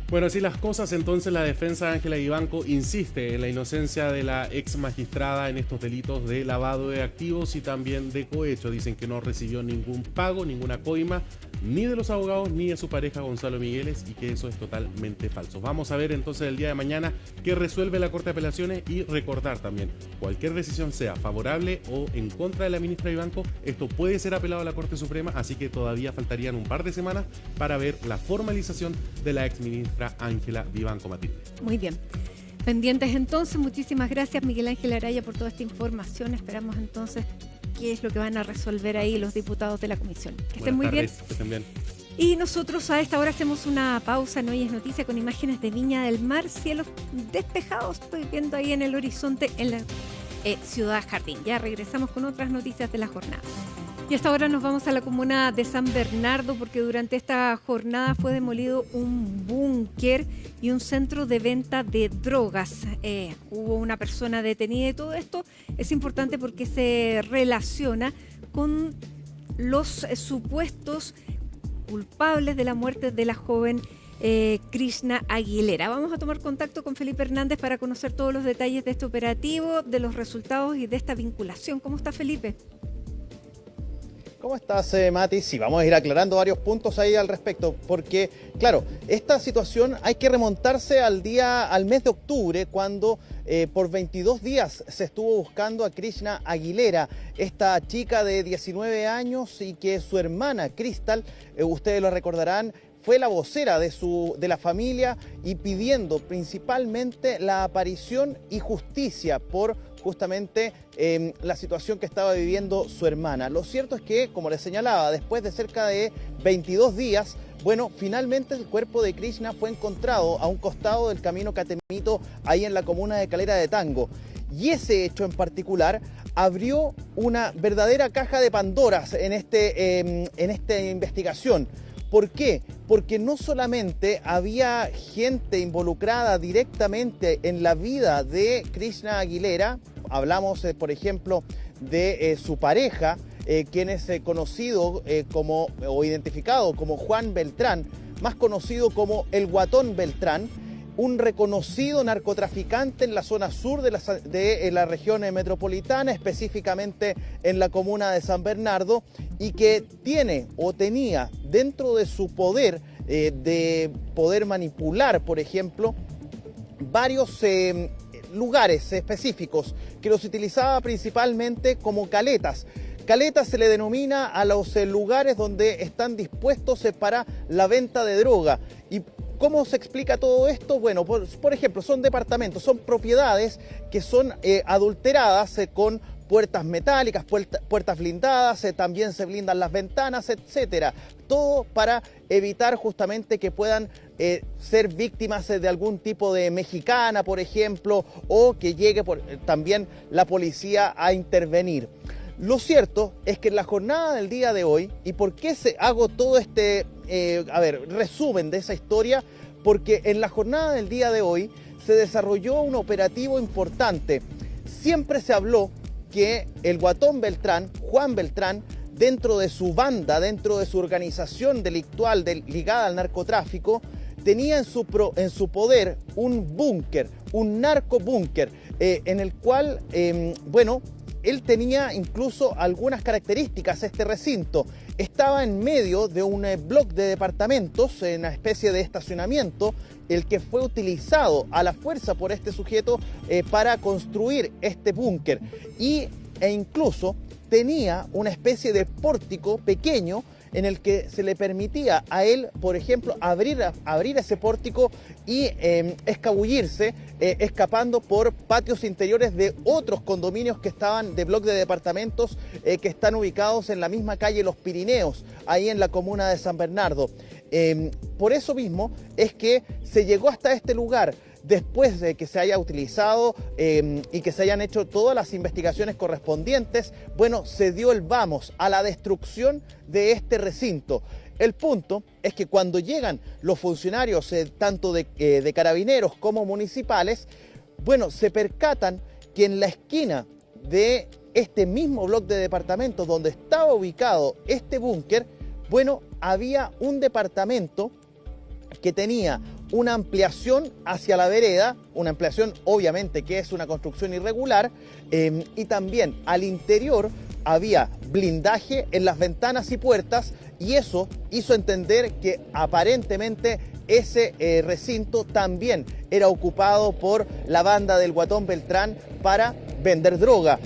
Bueno, así las cosas, entonces la defensa de Ángela Vivanco insiste en la inocencia de la ex magistrada en estos delitos de lavado de activos y también de cohecho. Dicen que no recibió ningún pago, ninguna coima, ni de los abogados ni de su pareja Gonzalo Migueles, y que eso es totalmente falso. Vamos a ver entonces el día de mañana qué resuelve la Corte de Apelaciones, y recordar también, cualquier decisión sea favorable o en contra de la ministra Vivanco, esto puede ser apelado a la Corte Suprema, así que todavía faltarían un par de semanas para ver la formalización de la ex ministra Ángela Vivanco Matilde. Muy bien. Pendientes entonces, muchísimas gracias Miguel Ángel Araya por toda esta información. Esperamos entonces qué es lo que van a resolver ahí los diputados de la comisión. Que estén muy bien. Que estén bien. Y nosotros a esta hora hacemos una pausa en Hoy es Noticia con imágenes de Viña del Mar, cielos despejados, estoy viendo ahí en el horizonte en la Ciudad Jardín. Ya regresamos con otras noticias de la jornada. Y hasta ahora nos vamos a la comuna de San Bernardo porque durante esta jornada fue demolido un búnker y un centro de venta de drogas. Hubo una persona detenida y todo esto es importante porque se relaciona con los supuestos culpables de la muerte de la joven Krishna Aguilera. Vamos a tomar contacto con Felipe Hernández para conocer todos los detalles de este operativo, de los resultados y de esta vinculación. ¿Cómo está Felipe? ¿Cómo estás, Mati? Sí, vamos a ir aclarando varios puntos ahí al respecto, porque, claro, esta situación hay que remontarse al mes de octubre, cuando por 22 días se estuvo buscando a Krishna Aguilera, esta chica de 19 años y que su hermana, Crystal, ustedes lo recordarán, fue la vocera de la familia y pidiendo principalmente la aparición y justicia por justamente la situación que estaba viviendo su hermana. Lo cierto es que, como les señalaba, después de cerca de 22 días, bueno, finalmente el cuerpo de Krishna fue encontrado a un costado del camino Catemito, ahí en la comuna de Calera de Tango. Y ese hecho en particular abrió una verdadera caja de Pandoras en esta investigación. ¿Por qué? Porque no solamente había gente involucrada directamente en la vida de Krishna Aguilera, hablamos, por ejemplo, de su pareja, quien es conocido o identificado como Juan Beltrán, más conocido como el Guatón Beltrán, un reconocido narcotraficante en la zona sur de la región metropolitana, específicamente en la comuna de San Bernardo, y que tiene o tenía dentro de su poder de poder manipular, por ejemplo, varios lugares específicos que los utilizaba principalmente como caletas. Caletas se le denomina a los lugares donde están dispuestos para la venta de droga. ¿Y cómo se explica todo esto? Bueno, por ejemplo, son departamentos, son propiedades que son adulteradas con puertas metálicas, puertas blindadas, también se blindan las ventanas, etcétera. Todo para evitar justamente que puedan ser víctimas de algún tipo de mexicana, por ejemplo, o que llegue también la policía a intervenir. Lo cierto es que en la jornada del día de hoy, ¿y por qué hago todo este resumen de esa historia? Porque en la jornada del día de hoy se desarrolló un operativo importante. Siempre se habló que el Guatón Beltrán, Juan Beltrán, dentro de su banda, dentro de su organización delictual ligada al narcotráfico, tenía en su poder un búnker, un narcobúnker. en el cual, bueno, él tenía incluso algunas características, este recinto. Estaba en medio de un bloque de departamentos, en una especie de estacionamiento, el que fue utilizado a la fuerza por este sujeto para construir este búnker. E incluso tenía una especie de pórtico pequeño en el que se le permitía a él, por ejemplo, abrir ese pórtico y escabullirse, escapando por patios interiores de otros condominios que estaban de bloque de departamentos que están ubicados en la misma calle Los Pirineos, ahí en la comuna de San Bernardo. Por eso mismo es que se llegó hasta este lugar, después de que se haya utilizado y que se hayan hecho todas las investigaciones correspondientes. Bueno, se dio el vamos a la destrucción de este recinto. El punto es que cuando llegan los funcionarios, tanto de carabineros como municipales, bueno, se percatan que en la esquina de este mismo bloque de departamentos donde estaba ubicado este búnker, bueno, había un departamento que tenía una ampliación hacia la vereda, una ampliación obviamente que es una construcción irregular, y también al interior había blindaje en las ventanas y puertas, y eso hizo entender que aparentemente ese recinto también era ocupado por la banda del Guatón Beltrán para vender droga.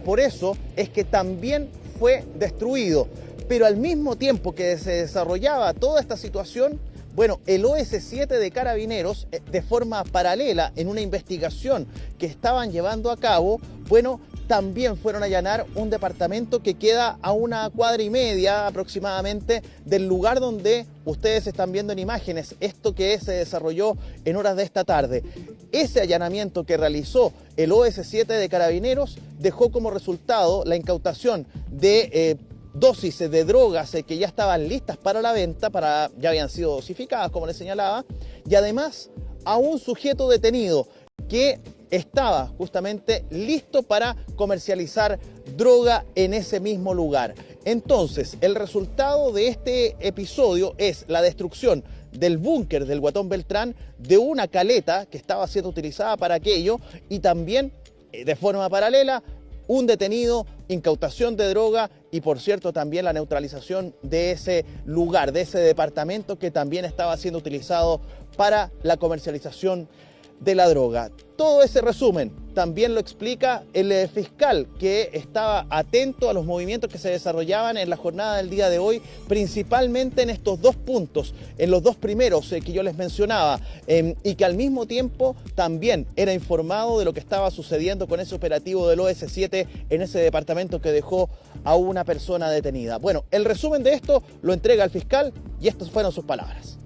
Por eso es que también fue destruido. Pero al mismo tiempo que se desarrollaba toda esta situación, bueno, el OS7 de Carabineros, de forma paralela en una investigación que estaban llevando a cabo, bueno, también fueron a allanar un departamento que queda a 1,5 cuadras aproximadamente del lugar donde ustedes están viendo en imágenes esto que se desarrolló en horas de esta tarde. Ese allanamiento que realizó el OS7 de Carabineros dejó como resultado la incautación de dosis de drogas que ya estaban listas para la venta, ya habían sido dosificadas, como les señalaba, y además a un sujeto detenido que estaba justamente listo para comercializar droga en ese mismo lugar. Entonces, el resultado de este episodio es la destrucción del búnker del Guatón Beltrán, de una caleta que estaba siendo utilizada para aquello, y también, de forma paralela, un detenido, incautación de droga y, por cierto, también la neutralización de ese lugar, de ese departamento que también estaba siendo utilizado para la comercialización de la droga. Todo ese resumen también lo explica el fiscal, que estaba atento a los movimientos que se desarrollaban en la jornada del día de hoy, principalmente en estos dos puntos, en los dos primeros que yo les mencionaba, y que al mismo tiempo también era informado de lo que estaba sucediendo con ese operativo del OS7 en ese departamento que dejó a una persona detenida. Bueno, el resumen de esto lo entrega el fiscal y estas fueron sus palabras.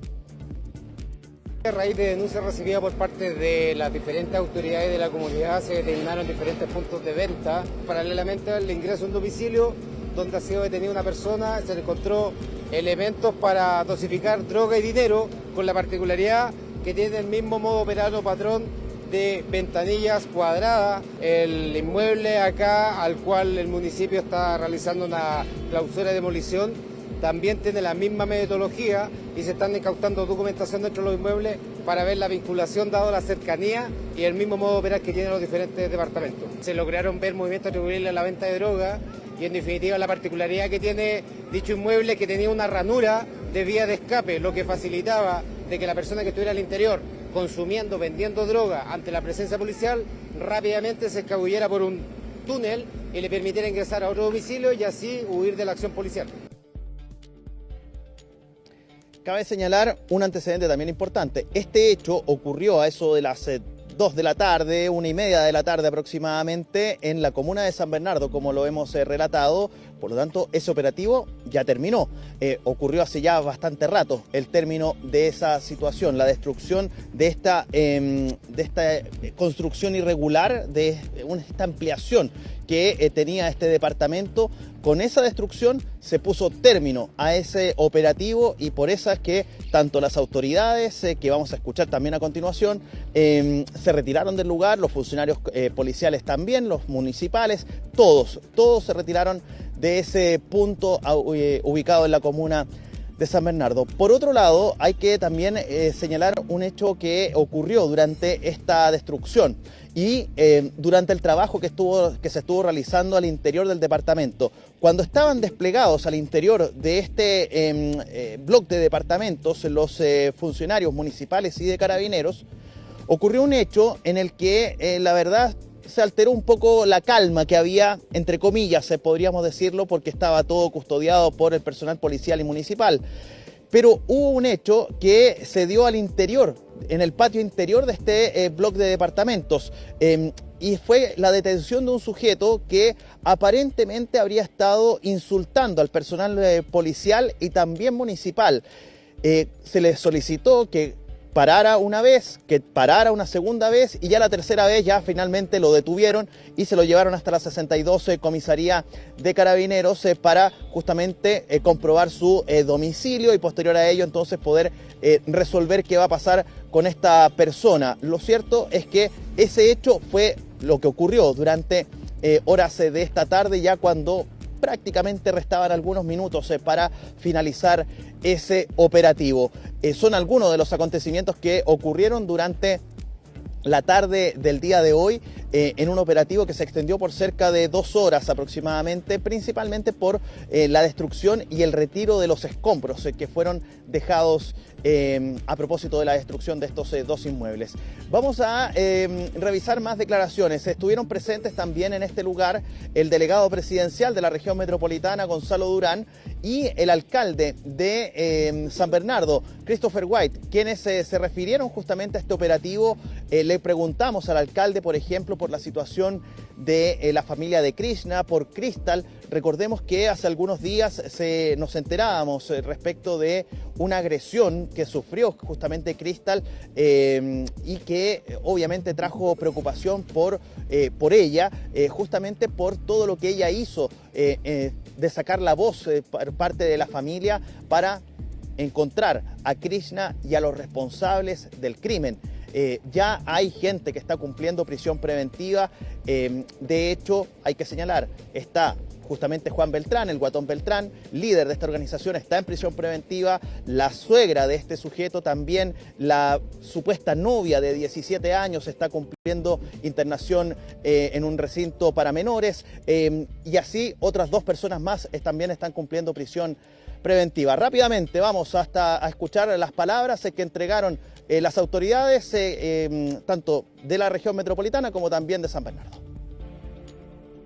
A raíz de denuncias recibidas por parte de las diferentes autoridades de la comunidad, se determinaron diferentes puntos de venta. Paralelamente al ingreso a un domicilio donde ha sido detenida una persona, se le encontró elementos para dosificar droga y dinero, con la particularidad que tiene el mismo modo operario patrón de ventanillas cuadradas. El inmueble acá, al cual el municipio está realizando una clausura de demolición, también tiene la misma metodología y se están incautando documentación dentro de los inmuebles para ver la vinculación dado la cercanía y el mismo modo de operar que tienen los diferentes departamentos. Se lograron ver movimientos atribuibles a la venta de droga y, en definitiva, la particularidad que tiene dicho inmueble, que tenía una ranura de vía de escape, lo que facilitaba de que la persona que estuviera al interior consumiendo, vendiendo droga ante la presencia policial, rápidamente se escabullera por un túnel y le permitiera ingresar a otro domicilio y así huir de la acción policial. Cabe señalar un antecedente también importante. Este hecho ocurrió a eso de las 2 de la tarde, 1:30 de la tarde aproximadamente, en la comuna de San Bernardo, como lo hemos relatado. Por lo tanto, ese operativo ya terminó. Ocurrió hace ya bastante rato el término de esa situación, la destrucción de esta construcción irregular, de esta ampliación que tenía este departamento. Con esa destrucción se puso término a ese operativo y por eso es que tanto las autoridades, que vamos a escuchar también a continuación, se retiraron del lugar, los funcionarios policiales también, los municipales, todos se retiraron de ese punto ubicado en la comuna de San Bernardo. Por otro lado, hay que también señalar un hecho que ocurrió durante esta destrucción y durante el trabajo que se estuvo realizando al interior del departamento. Cuando estaban desplegados al interior de este bloque de departamentos los funcionarios municipales y de carabineros, ocurrió un hecho en el que la verdad se alteró un poco la calma que había, entre comillas, podríamos decirlo, porque estaba todo custodiado por el personal policial y municipal. Pero hubo un hecho que se dio al interior, en el patio interior de este bloque de departamentos, y fue la detención de un sujeto que aparentemente habría estado insultando al personal policial y también municipal. Se le solicitó que parara una vez, que parara una segunda vez y ya la tercera vez ya finalmente lo detuvieron y se lo llevaron hasta la 62 comisaría de carabineros para justamente comprobar su domicilio y posterior a ello entonces poder resolver qué va a pasar con esta persona. Lo cierto es que ese hecho fue lo que ocurrió durante horas de esta tarde, ya cuando prácticamente restaban algunos minutos para finalizar ese operativo. Son algunos de los acontecimientos que ocurrieron durante la tarde del día de hoy en un operativo que se extendió por cerca de 2 horas aproximadamente, principalmente por la destrucción y el retiro de los escombros que fueron dejados a propósito de la destrucción de estos 2 inmuebles. Vamos a revisar más declaraciones. Estuvieron presentes también en este lugar el delegado presidencial de la región metropolitana, Gonzalo Durán, y el alcalde de San Bernardo, Christopher White, quienes se refirieron justamente a este operativo. Le preguntamos al alcalde, por ejemplo, por la situación de la familia de Krishna, por Crystal. Recordemos que hace algunos días nos enterábamos respecto de una agresión que sufrió justamente Crystal y que obviamente trajo preocupación por ella, justamente por todo lo que ella hizo de sacar la voz por parte de la familia para encontrar a Krishna y a los responsables del crimen. Ya hay gente que está cumpliendo prisión preventiva. De hecho, hay que señalar, está justamente Juan Beltrán, el Guatón Beltrán, líder de esta organización, está en prisión preventiva. La suegra de este sujeto también, la supuesta novia de 17 años, está cumpliendo internación en un recinto para menores. Y así otras 2 personas más también están cumpliendo prisión preventiva. Rápidamente vamos a escuchar las palabras que entregaron las autoridades tanto de la región metropolitana como también de San Bernardo.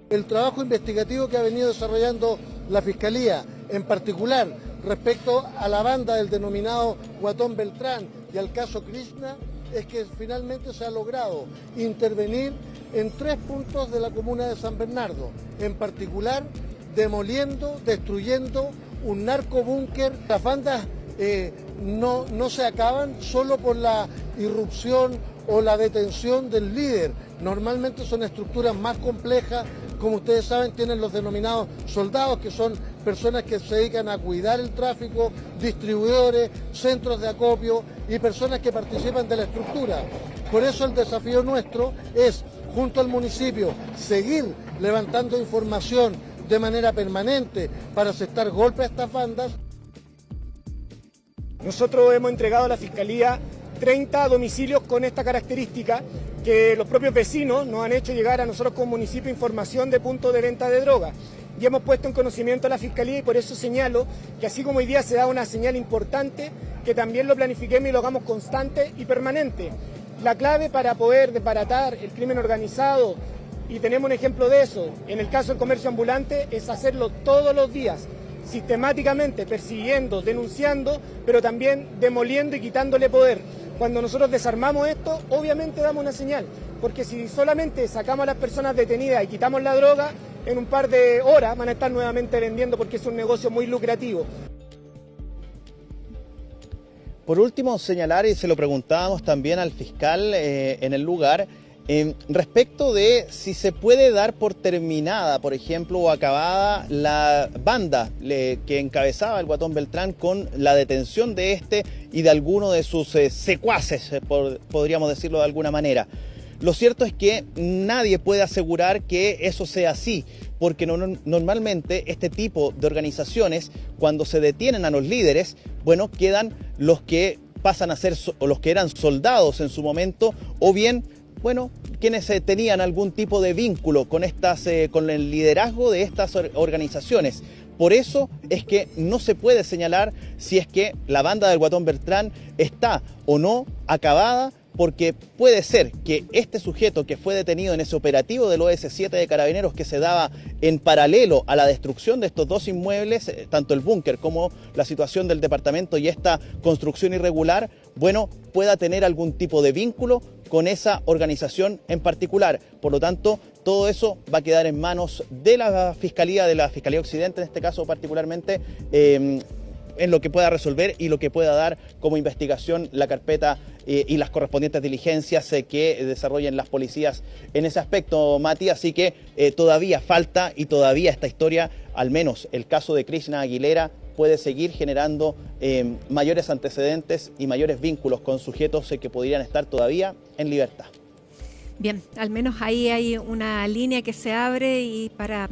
El trabajo investigativo que ha venido desarrollando la Fiscalía, en particular respecto a la banda del denominado Guatón Beltrán y al caso Krishna, es que finalmente se ha logrado intervenir en 3 puntos de la comuna de San Bernardo, en particular demoliendo, destruyendo un narcobúnker. Las bandas no se acaban solo por la irrupción o la detención del líder. Normalmente son estructuras más complejas. Como ustedes saben, tienen los denominados soldados, que son personas que se dedican a cuidar el tráfico, distribuidores, centros de acopio y personas que participan de la estructura. Por eso el desafío nuestro es, junto al municipio, seguir levantando información de manera permanente para asestar golpes a estas bandas. Nosotros hemos entregado a la Fiscalía 30 domicilios con esta característica, que los propios vecinos nos han hecho llegar a nosotros como municipio información de puntos de venta de droga. Y hemos puesto en conocimiento a la Fiscalía, y por eso señalo que así como hoy día se da una señal importante, que también lo planifiquemos y lo hagamos constante y permanente. La clave para poder desbaratar el crimen organizado, y tenemos un ejemplo de eso, en el caso del comercio ambulante, es hacerlo todos los días, sistemáticamente, persiguiendo, denunciando, pero también demoliendo y quitándole poder. Cuando nosotros desarmamos esto, obviamente damos una señal, porque si solamente sacamos a las personas detenidas y quitamos la droga, en un par de horas van a estar nuevamente vendiendo, porque es un negocio muy lucrativo. Por último, señalar, y se lo preguntábamos también al fiscal en el lugar, respecto de si se puede dar por terminada, por ejemplo, o acabada la banda que encabezaba el Guatón Beltrán con la detención de este y de alguno de sus secuaces, podríamos decirlo de alguna manera. Lo cierto es que nadie puede asegurar que eso sea así, porque normalmente este tipo de organizaciones, cuando se detienen a los líderes, bueno, quedan los que pasan a ser o los que eran soldados en su momento, o bien, bueno, quienes tenían algún tipo de vínculo con el liderazgo de estas organizaciones. Por eso es que no se puede señalar si es que la banda del Guatón Bertrán está o no acabada, porque puede ser que este sujeto que fue detenido en ese operativo del OS7 de Carabineros que se daba en paralelo a la destrucción de estos dos inmuebles, tanto el búnker como la situación del departamento y esta construcción irregular, bueno, pueda tener algún tipo de vínculo con esa organización en particular. Por lo tanto, todo eso va a quedar en manos de la Fiscalía Occidente, en este caso particularmente, en lo que pueda resolver y lo que pueda dar como investigación la carpeta y las correspondientes diligencias que desarrollen las policías en ese aspecto, Mati. Así que todavía falta y todavía esta historia, al menos el caso de Krishna Aguilera, puede seguir generando mayores antecedentes y mayores vínculos con sujetos que podrían estar todavía en libertad. Bien, al menos ahí hay una línea que se abre y para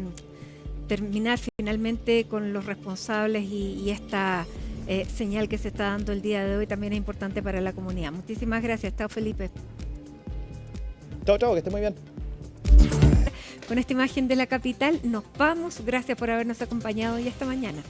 terminar finalmente con los responsables y esta señal que se está dando el día de hoy también es importante para la comunidad. Muchísimas gracias. Chao, Felipe. Chao, que esté muy bien. Con esta imagen de la capital nos vamos. Gracias por habernos acompañado y hasta mañana.